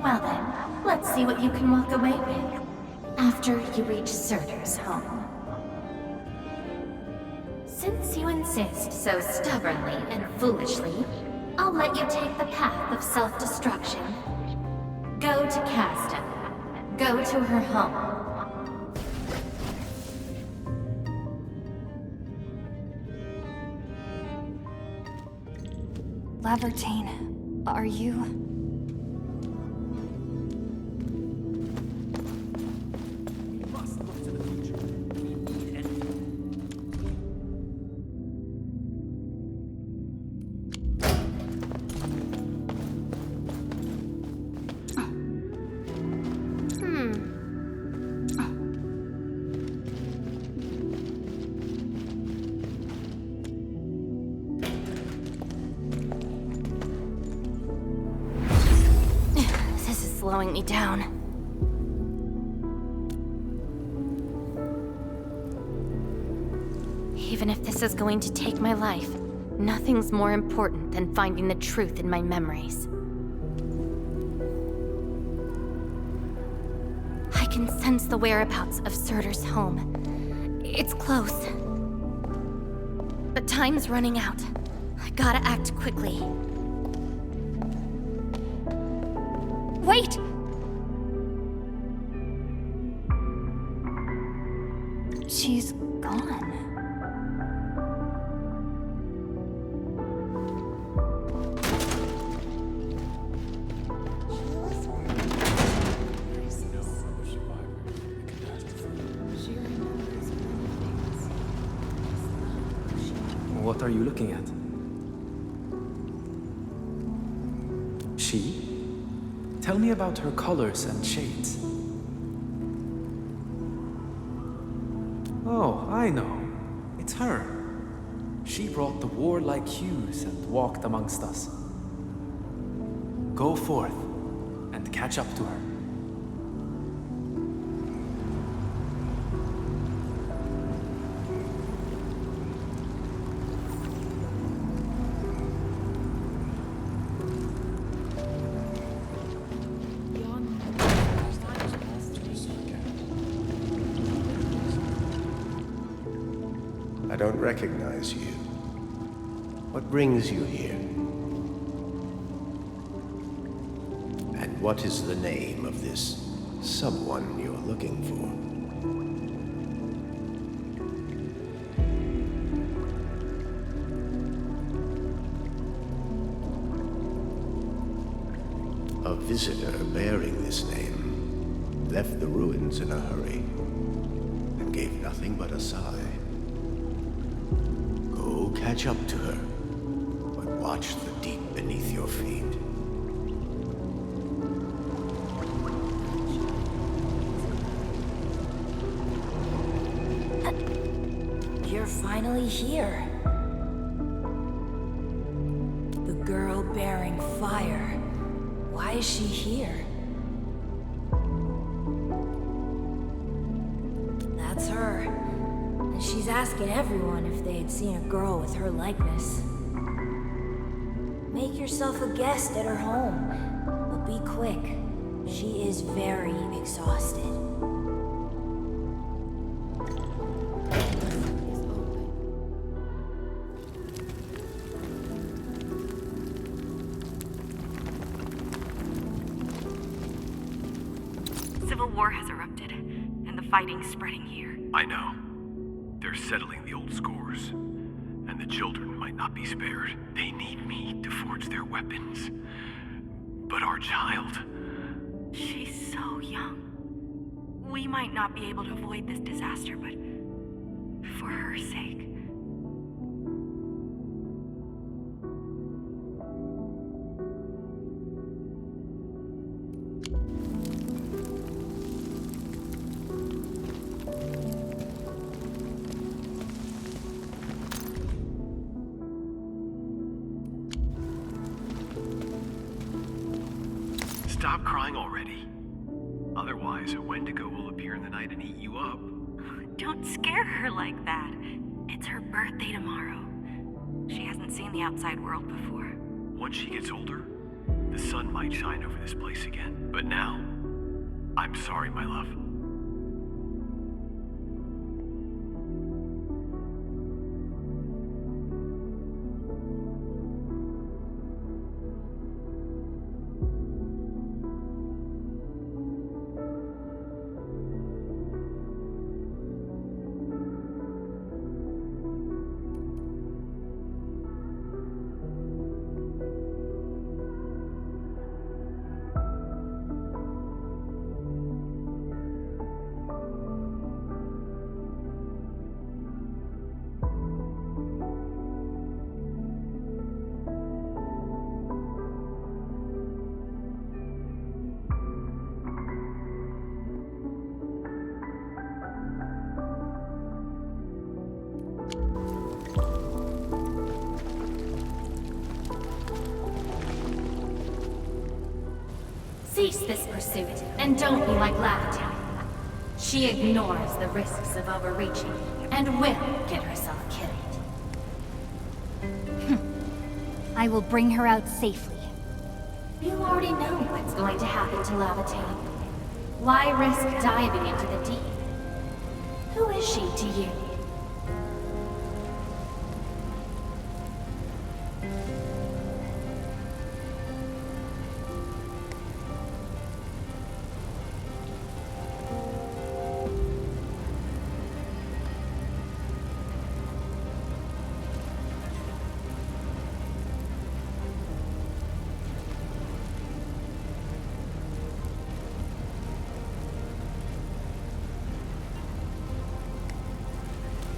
Well then, let's see what you can walk away with after you reach Surtr's home. Since you insist so stubbornly and foolishly, I'll let you take the path of self-destruction. Go to Casta. Go to her home. Laevatain, are you... Slowing me down. Even if this is going to take my life, nothing's more important than finding the truth in my memories. I can sense the whereabouts of Surtr's home. It's close. But time's running out. I gotta act quickly. Wait! She's gone. What are you looking at? She? Tell me about her colors and shades. Oh, I know. It's her. She brought the warlike hues and walked amongst us. Go forth and catch up to her. I don't recognize you. What brings you here? And what is the name of this someone you're looking for? A visitor bearing this name left the ruins in a hurry and gave nothing but a sigh. Go catch up to her, but watch the deep beneath your feet. You're finally here. The girl bearing fire. Why is she here? That's her. And she's asking everyone if they had seen a girl with her likeness. Make yourself a guest at her home, but be quick. She is very exhausted. Civil war has erupted, and the fighting's spreading here. I know. They're settling the old scores, and the children might not be spared. They need me to forge their weapons. But our child... She's so young. We might not be able to avoid this disaster, but for her sake. Stop crying already. Otherwise, a Wendigo will appear in the night and eat you up. Don't scare her like that. It's her birthday tomorrow. She hasn't seen the outside world before. Once she gets older, the sun might shine over this place again. But now, I'm sorry, my love. Cease this pursuit, and don't be like Laevatain. She ignores the risks of overreaching, and will get herself killed. I will bring her out safely. You already know what's going to happen to Laevatain. Why risk diving into the deep? Who is she to you?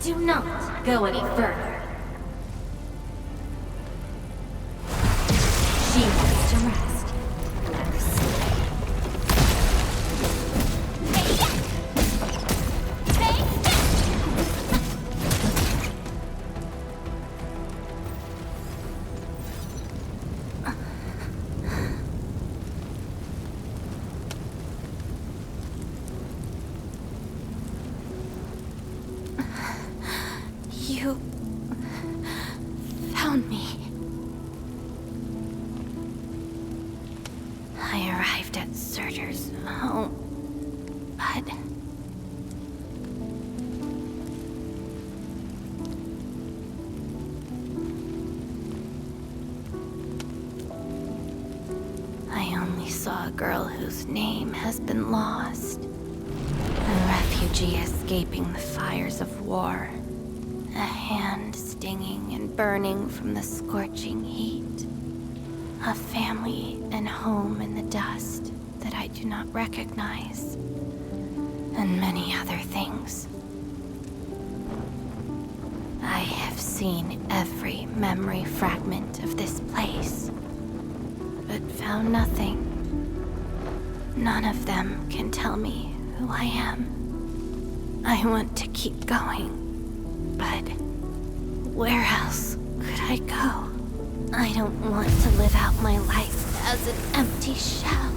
Do not go any further. She wants to rest. Let her sleep. You found me. I arrived at Surtr's home, but I only saw a girl whose name has been lost. A refugee escaping the fires of war. A hand stinging and burning from the scorching heat. A family and home in the dust that I do not recognize. And many other things. I have seen every memory fragment of this place, but found nothing. None of them can tell me who I am. I want to keep going. But where else could I go? I don't want to live out my life as an empty shell.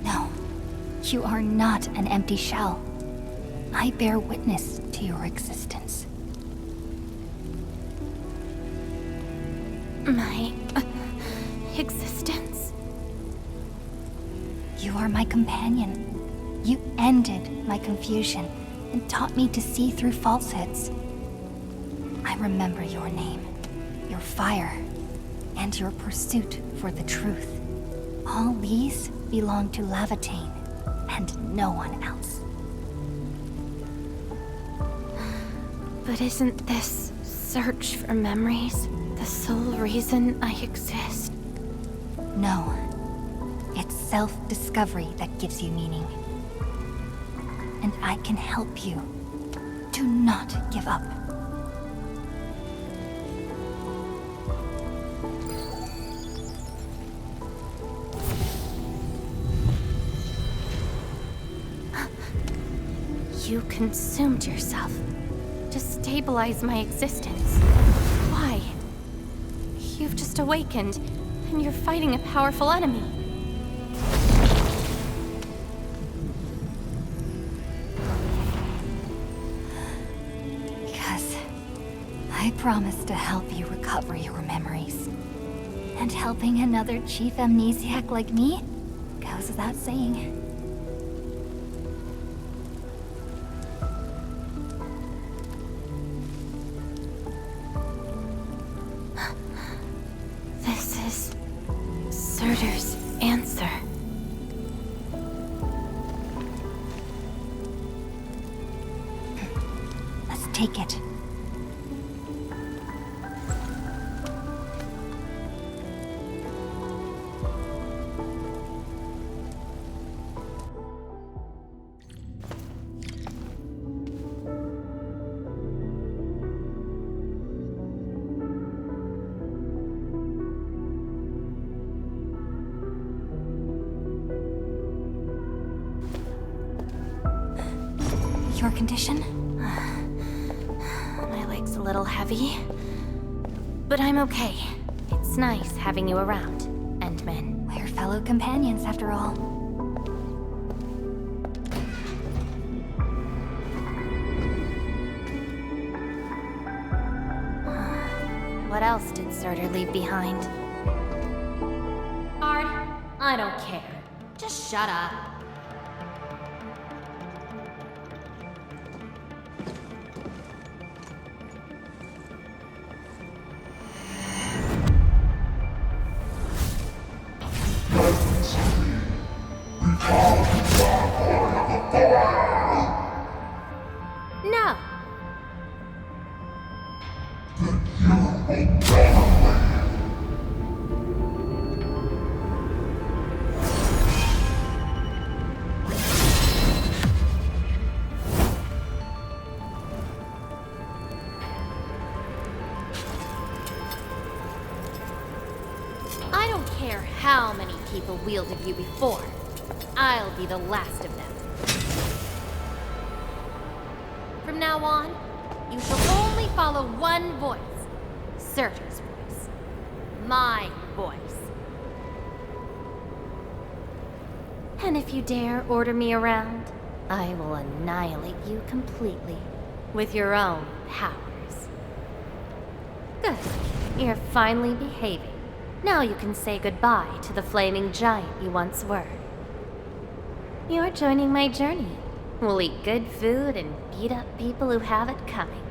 No, you are not an empty shell. I bear witness to your existence. My existence? You are my companion. You ended my confusion and taught me to see through falsehoods. I remember your name, your fire, and your pursuit for the truth. All these belong to Laevatain and no one else. But isn't this search for memories the sole reason I exist? No. It's self-discovery that gives you meaning. And I can help you. Do not give up. You consumed yourself to stabilize my existence. Why? You've just awakened, and you're fighting a powerful enemy. I promise to help you recover your memories. And helping another chief amnesiac like me goes without saying. This is Surtr's answer. Let's take it. Your condition? My leg's a little heavy. But I'm okay. It's nice having you around, Endman. We're fellow companions, after all. What else did Sutrt leave behind? Ard, I don't care. Just shut up. No! I don't care how many people wielded you before. I'll be the last of them. From now on, you shall only follow one voice. Surtr's voice. My voice. And if you dare order me around, I will annihilate you completely with your own powers. Good. You're finally behaving. Now you can say goodbye to the flaming giant you once were. You're joining my journey. We'll eat good food and beat up people who have it coming.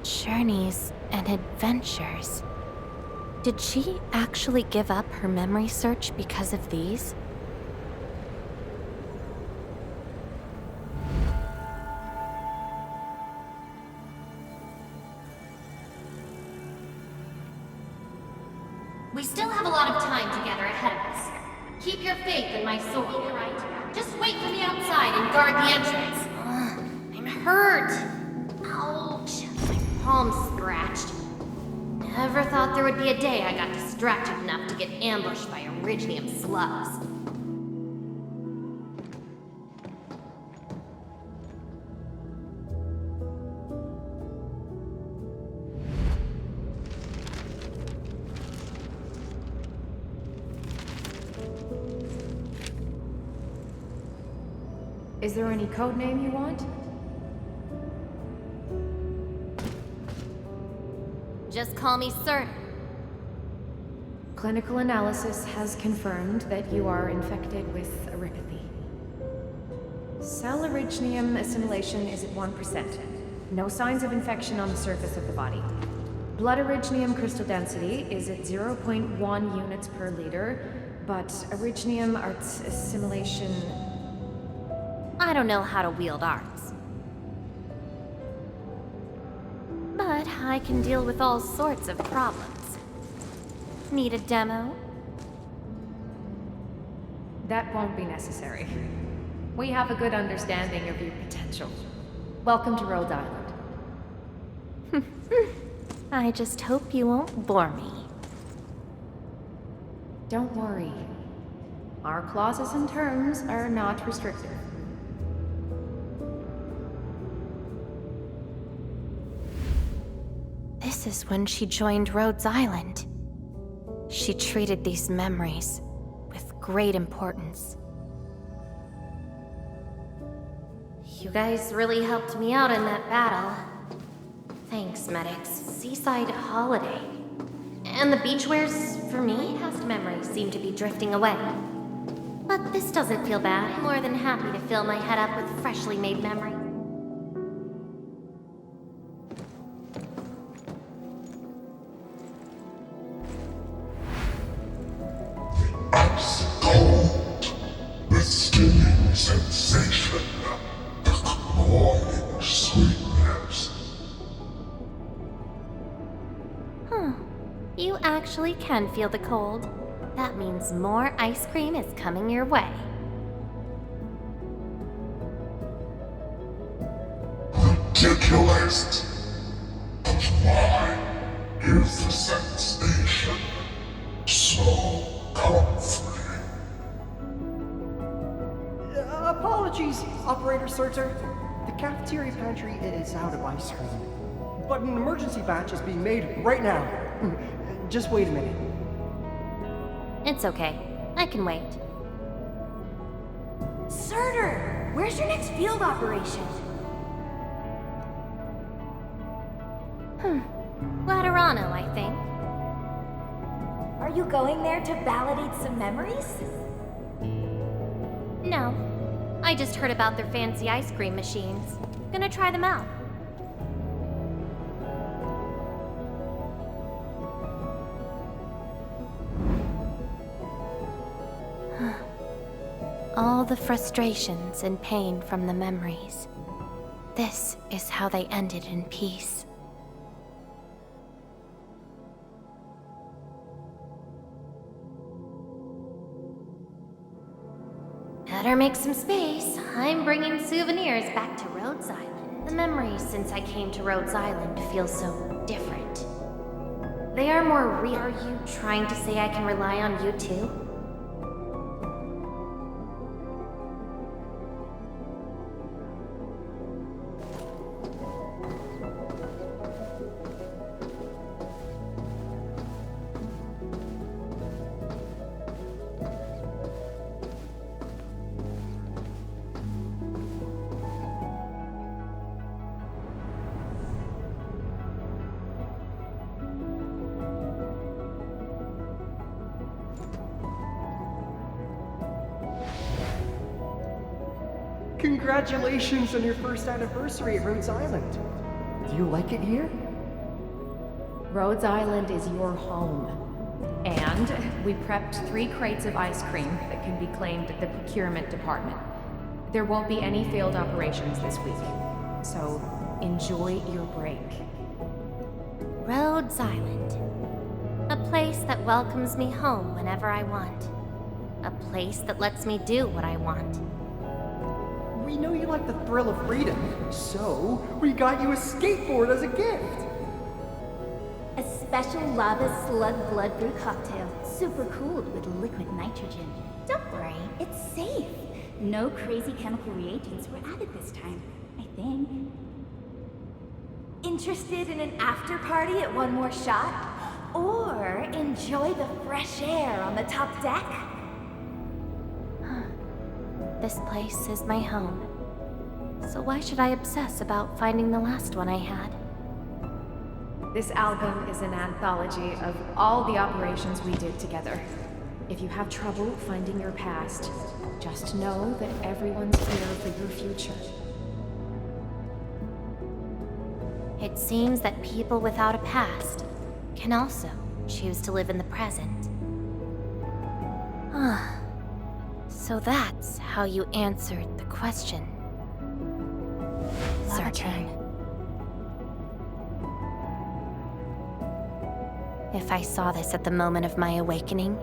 Journeys and adventures. Did she actually give up her memory search because of these? We still have a lot of time together ahead of us. Keep your faith in my sword, right? Just wait for me outside and guard the entrance. I'm hurt. Ouch. My palm's scratched. Never thought there would be a day I got distracted enough to get ambushed by Iridium slugs. Is there any code name you want? Just call me Sutrt. Clinical analysis has confirmed that you are infected with erypathy. Cell Iridium assimilation is at 1%. No signs of infection on the surface of the body. Blood Iridium crystal density is at 0.1 units per liter, but Iridium arts assimilation... I don't know how to wield arts. But I can deal with all sorts of problems. Need a demo? That won't be necessary. We have a good understanding of your potential. Welcome to Rhode Island. I just hope you won't bore me. Don't worry. Our clauses and terms are not restrictive. This is when she joined Rhodes Island. She treated these memories with great importance. You guys really helped me out in that battle. Thanks, medics. Seaside holiday. And the beachwares, for me, past memories seem to be drifting away. But this doesn't feel bad. I'm more than happy to fill my head up with freshly made memories. The stinging sensation, the cloying sweetness. Huh. You actually can feel the cold. That means more ice cream is coming your way. Ridiculous. But why is the sensation so comforting? Apologies, Operator Sutrt. The cafeteria pantry is out of ice cream. but an emergency batch is being made right now. Just wait a minute. It's okay. I can wait. Sutrt, where's your next field operation? Laterano, I think. Are you going there to validate some memories? No. I just heard about their fancy ice cream machines. Gonna try them out. All the frustrations and pain from the memories. This is how they ended in peace. Better make some space. I'm bringing souvenirs back to Rhodes Island. The memories since I came to Rhodes Island feel so different. They are more real. Are you trying to say I can rely on you too? Congratulations on your first anniversary at Rhodes Island. Do you like it here? Rhodes Island is your home. And we prepped 3 crates of ice cream that can be claimed at the procurement department. There won't be any failed operations this week, so enjoy your break. Rhodes Island. A place that welcomes me home whenever I want. A place that lets me do what I want. We know you like the thrill of freedom, so we got you a skateboard as a gift. A special lava slug blood brew cocktail, super cooled with liquid nitrogen. Don't worry, it's safe. No crazy chemical reagents were added this time, I think. Interested in an after party at One More Shot? Or enjoy the fresh air on the top deck? This place is my home. So why should I obsess about finding the last one I had? This album is an anthology of all the operations we did together. If you have trouble finding your past, just know that everyone's here for your future. It seems that people without a past can also choose to live in the present. So that's how you answered the question. Laevatain. If I saw this at the moment of my awakening,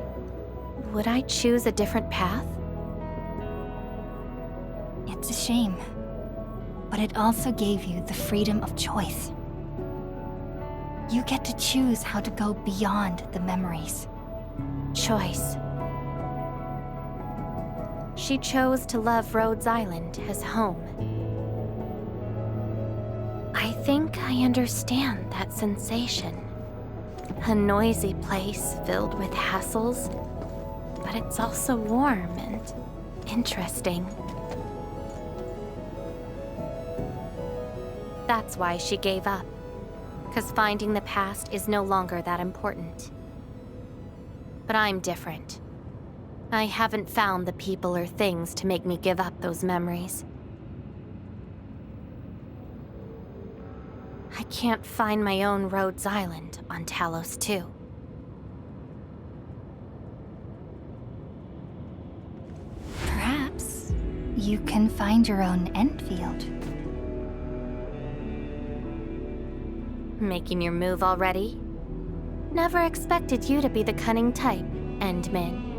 would I choose a different path? It's a shame, but it also gave you the freedom of choice. You get to choose how to go beyond the memories. Choice. She chose to love Rhodes Island as home. I think I understand that sensation. A noisy place filled with hassles, but it's also warm and interesting. That's why she gave up, 'cause finding the past is no longer that important. But I'm different. I haven't found the people or things to make me give up those memories. I can't find my own Rhodes Island on Talos 2. Perhaps you can find your own Endfield. Making your move already? Never expected you to be the cunning type, Endmin.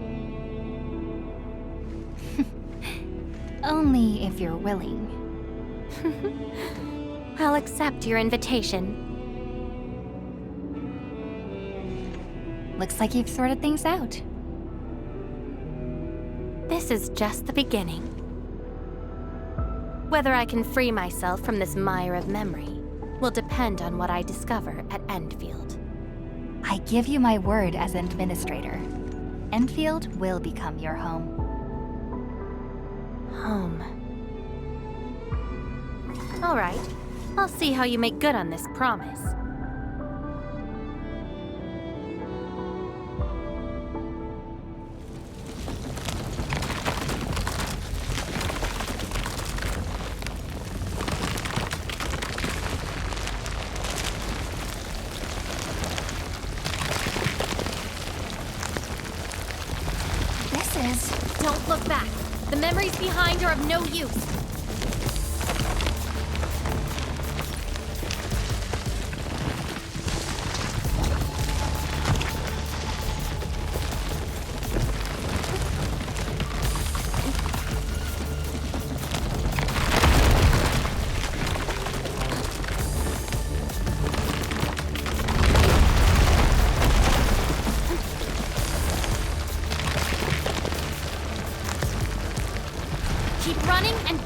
Only if you're willing. I'll accept your invitation. Looks like you've sorted things out. This is just the beginning. Whether I can free myself from this mire of memory will depend on what I discover at Endfield. I give you my word as administrator. Endfield will become your home. Home. All right. I'll see how you make good on this promise. Don't look back. The memories behind are of no use.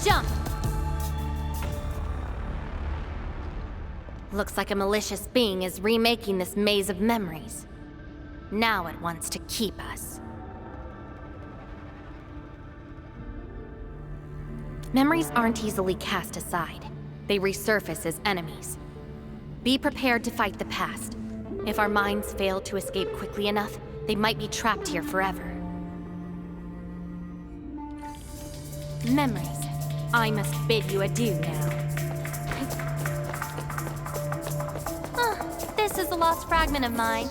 Jump! Looks like a malicious being is remaking this maze of memories. Now it wants to keep us. Memories aren't easily cast aside. They resurface as enemies. Be prepared to fight the past. If our minds fail to escape quickly enough, they might be trapped here forever. Memories. I must bid you adieu now. This is a lost fragment of mine.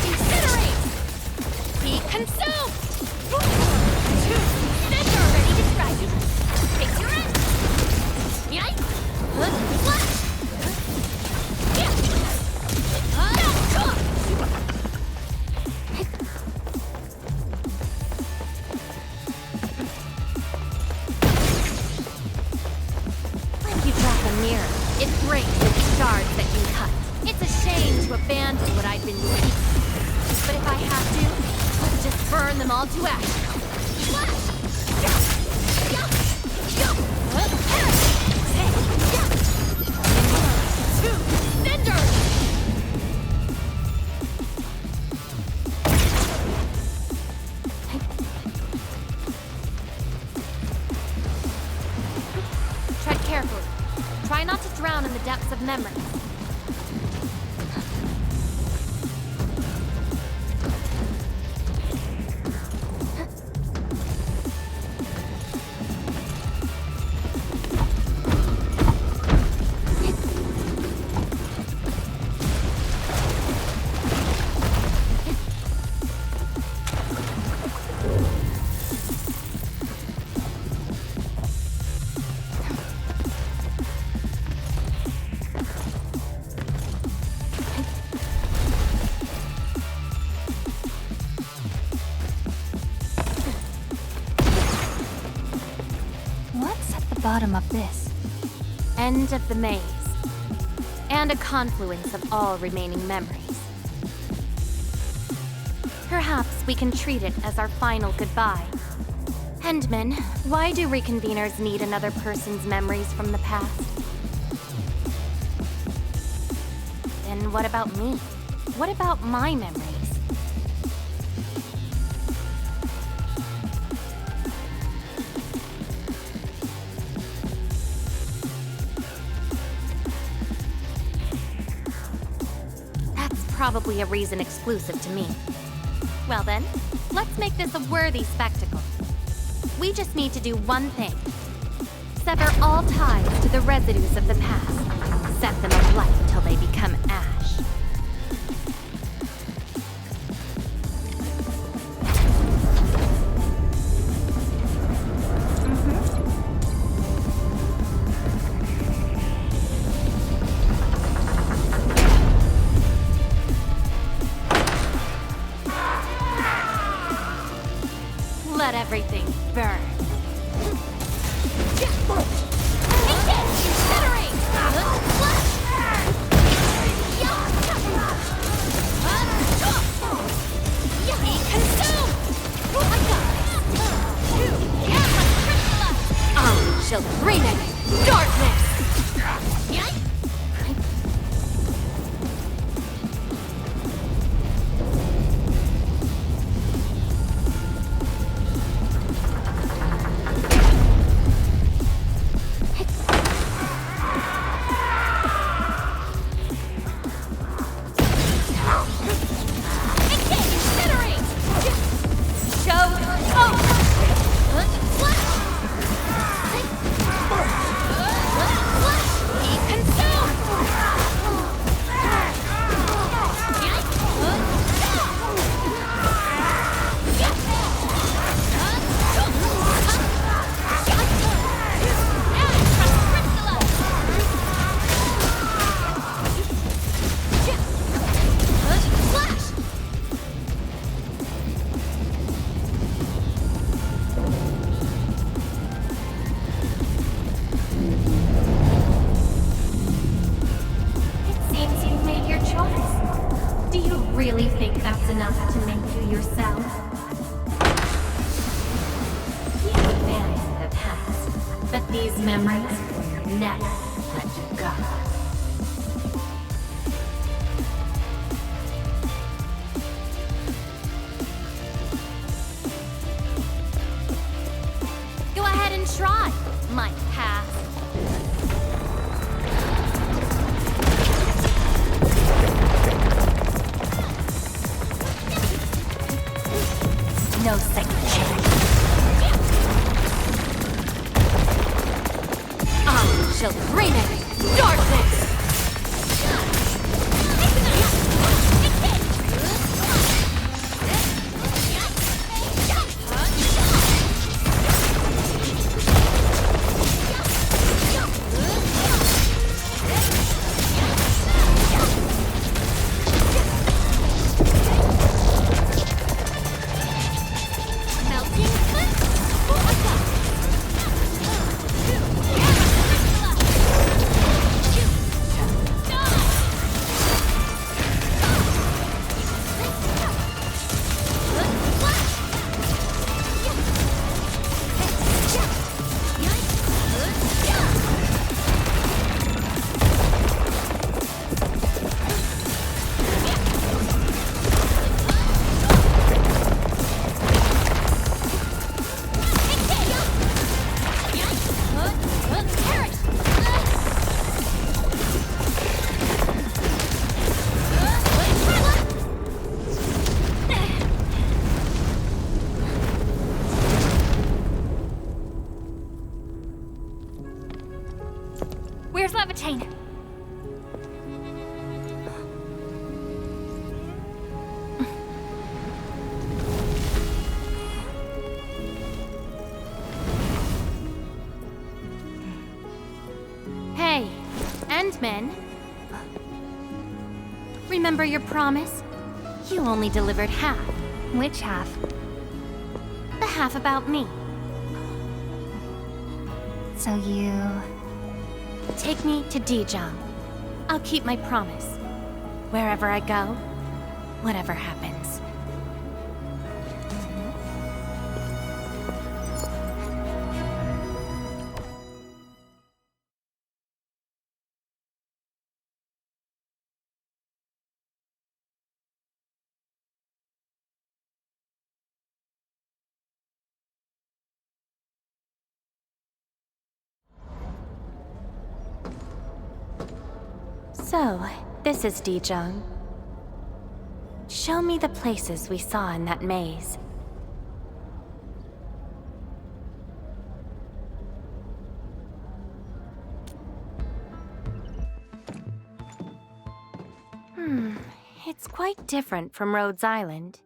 Incinerate! Be consumed! Cinder ready to strike. Take your end! Yikes! Flash! It breaks its shards that you cut. It's a shame to abandon what I've been doing. But if I have to, let's just burn them all to ash. Flash! Cinder! Tread carefully. Try not to drown in the depths of memory. Bottom of this. End of the maze. And a confluence of all remaining memories. Perhaps we can treat it as our final goodbye. Hendman, why do reconveners need another person's memories from the past? Then what about me? What about my memories? Probably a reason exclusive to me. Well then, let's make this a worthy spectacle. We just need to do one thing. Sever all ties to the residues of the past. Set them alight till they become ash. Let everything burn. Incinerate! shall reign in darkness! Where's Laevatain? Hey, Endman. Remember your promise? You only delivered half. Which half? The half about me. So you... Take me to Dijong. I'll keep my promise. Wherever I go, whatever happens. So, this is Dijong. Show me the places we saw in that maze. It's quite different from Rhodes Island.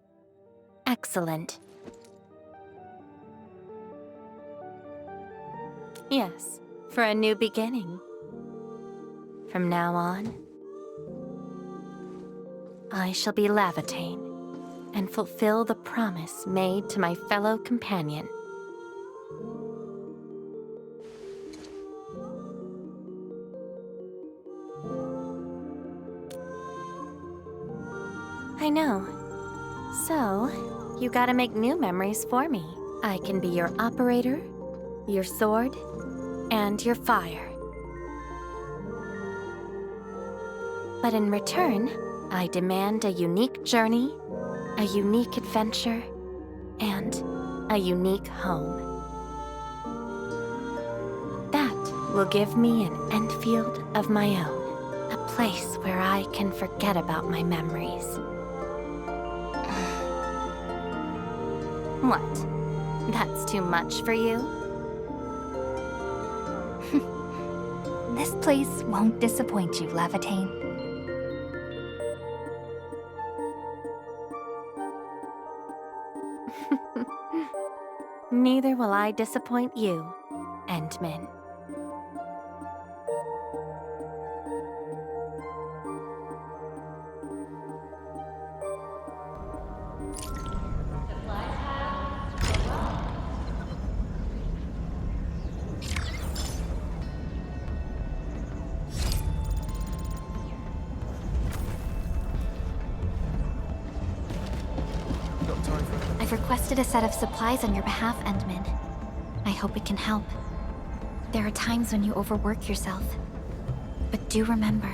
Excellent. Yes, for a new beginning. From now on, I shall be Laevatain and fulfill the promise made to my fellow companion. I know. So, you gotta make new memories for me. I can be your operator, your sword, and your fire. But in return, I demand a unique journey, a unique adventure, and a unique home. That will give me an Endfield of my own, a place where I can forget about my memories. What? That's too much for you? This place won't disappoint you, Laevatain. Neither will I disappoint you, Endman. I've requested a set of supplies on your behalf, Endman. I hope it can help. There are times when you overwork yourself. But do remember,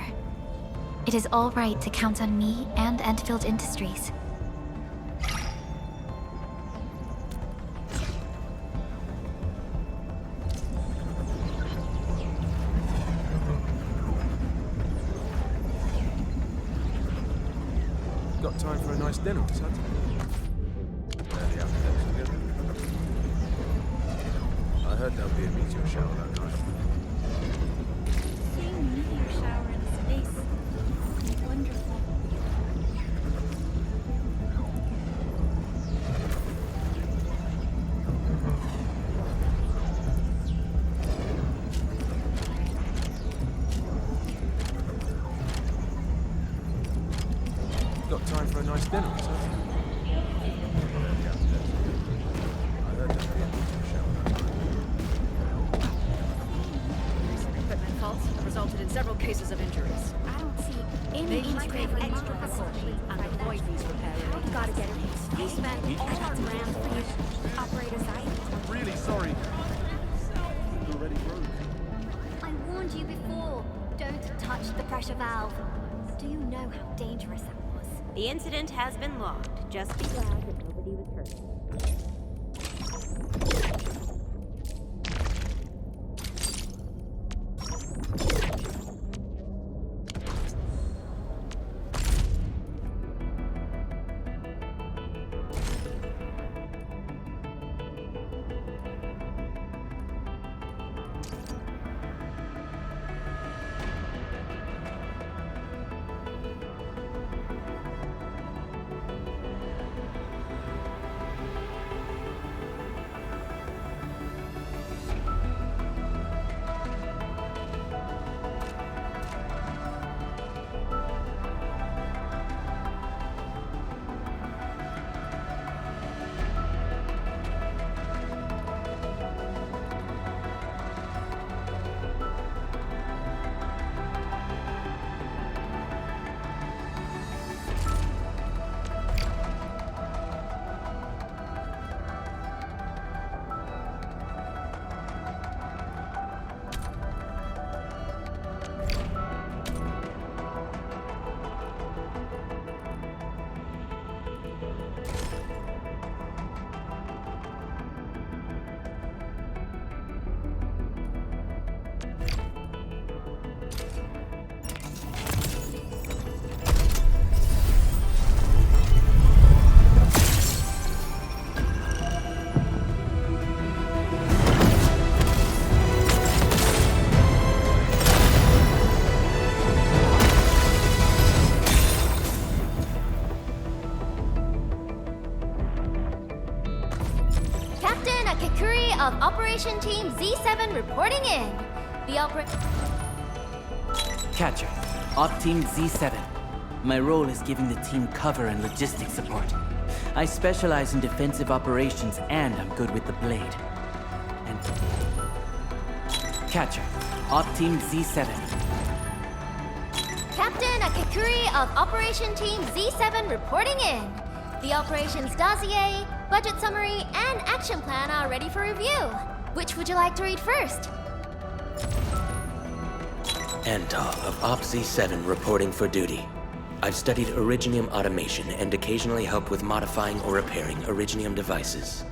it is all right to count on me and Endfield Industries. Got time for a nice dinner, Sutrt? I heard there'll be a meteor shower that night. Seeing a meteor shower in space is wonderful. Got time for a nice dinner, Sutrt? Resulted in several cases of injuries. I don't see any Maybe extra precautions and avoid these repair areas. Gotta get it. He spent all our rounds for you. Operator's eye. I'm really sorry. You're already broke. I warned you before. Don't touch the pressure valve. Do you know how dangerous that was? The incident has been logged. Just be glad that nobody was hurt. Of Operation Team Z7 reporting in. The Catcher, Op Team Z7. My role is giving the team cover and logistics support. I specialize in defensive operations and I'm good with the blade. And Catcher, Op Team Z7. Captain Akakuri of Operation Team Z7 reporting in. The operations dossier, budget summary, and action plan are ready for review. Which would you like to read first? Antal of OPZ-7 reporting for duty. I've studied Originium automation and occasionally help with modifying or repairing Originium devices.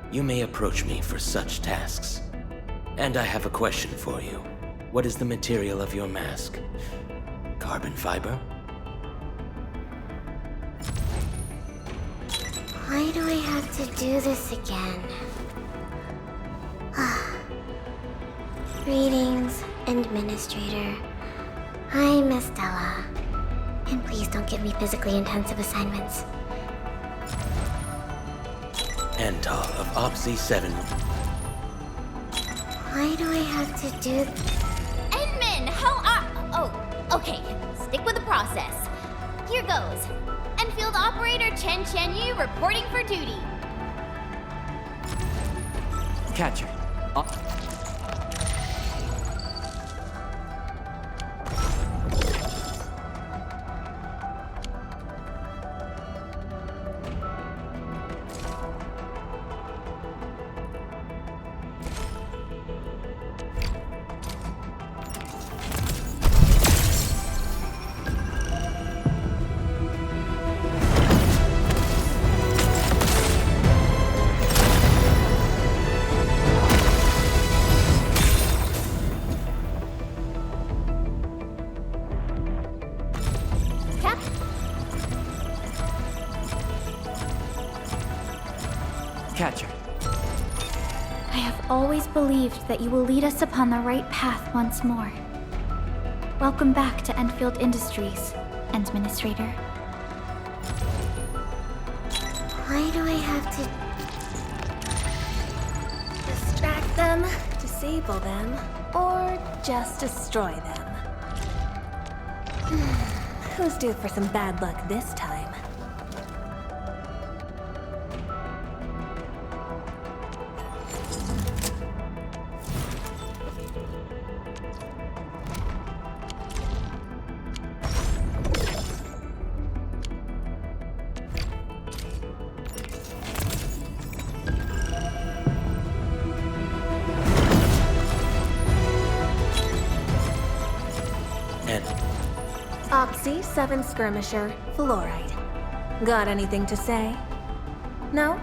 You may approach me for such tasks. And I have a question for you. What is the material of your mask? Carbon fiber? Why do I have to do this again? Greetings, Administrator. I'm Estella. And please don't give me physically intensive assignments. Antal of OPZ-7. Why do I have to do... Edmund, how are... Oh, okay. Stick with the process. Here goes. Enfield Operator Chen Yu reporting for duty. Catcher. Catcher. I have always believed that you will lead us upon the right path once more. Welcome back to Endfield Industries, Administrator. Why do I have to... distract them, disable them, or just destroy them? Who's due for some bad luck this time? OPZ-7 Skirmisher, Fluoride. Got anything to say? No?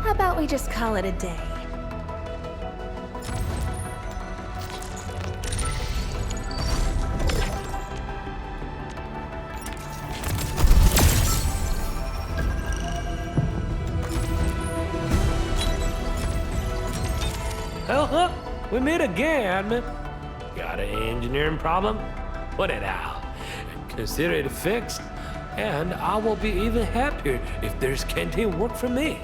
How about we just call it a day? Oh, we meet again, Admin. Got an engineering problem? Put it out. Consider it fixed, and I will be even happier if there's canteen work for me.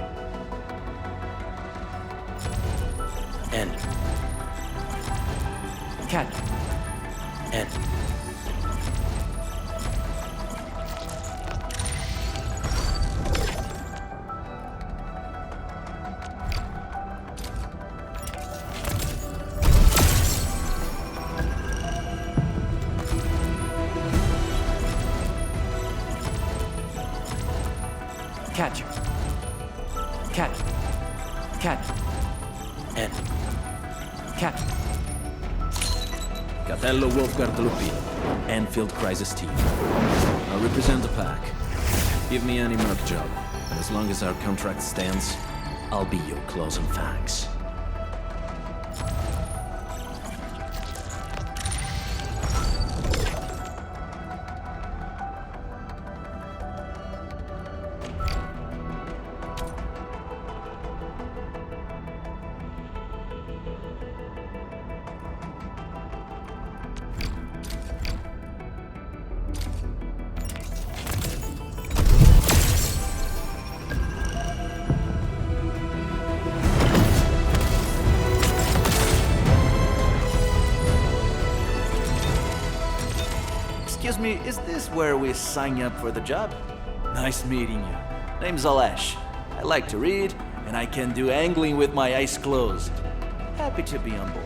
And... Cat. And... Catcher. Cat. Cat. And... Cat. Capello Wolfgard Lupino, Endfield Crisis Team. I represent the pack. Give me any merc job, and as long as our contract stands, I'll be your closing thanks. Excuse me, is this where we sign up for the job? Nice meeting you. Name's Alesh. I like to read, and I can do angling with my eyes closed. Happy to be on board.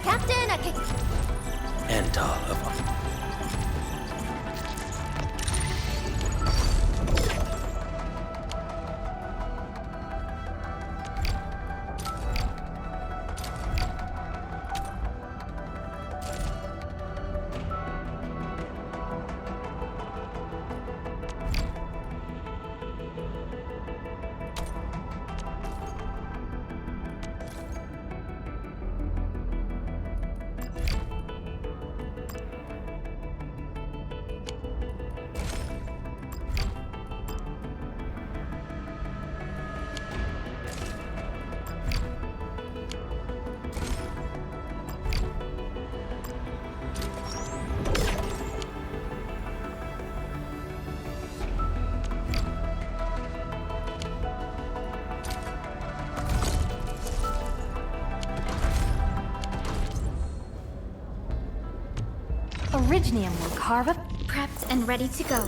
Captain, Antal of... Originium will carve up. Prepped and ready to go.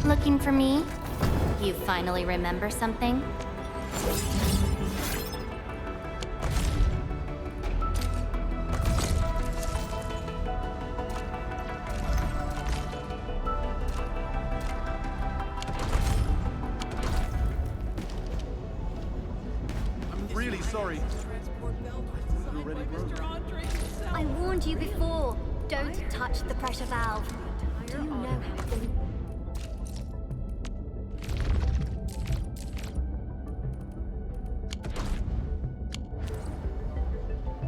Looking for me? You finally remember something? I'm really sorry. I warned you before. Don't touch the pressure valve. Do you know how to...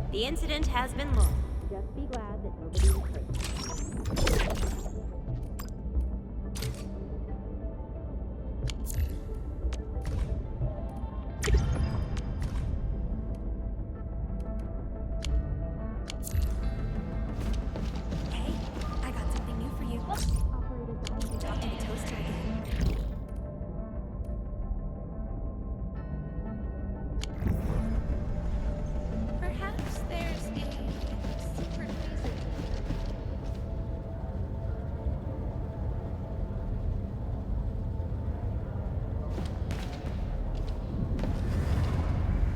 The incident has been logged. Just be glad that nobody was hurt.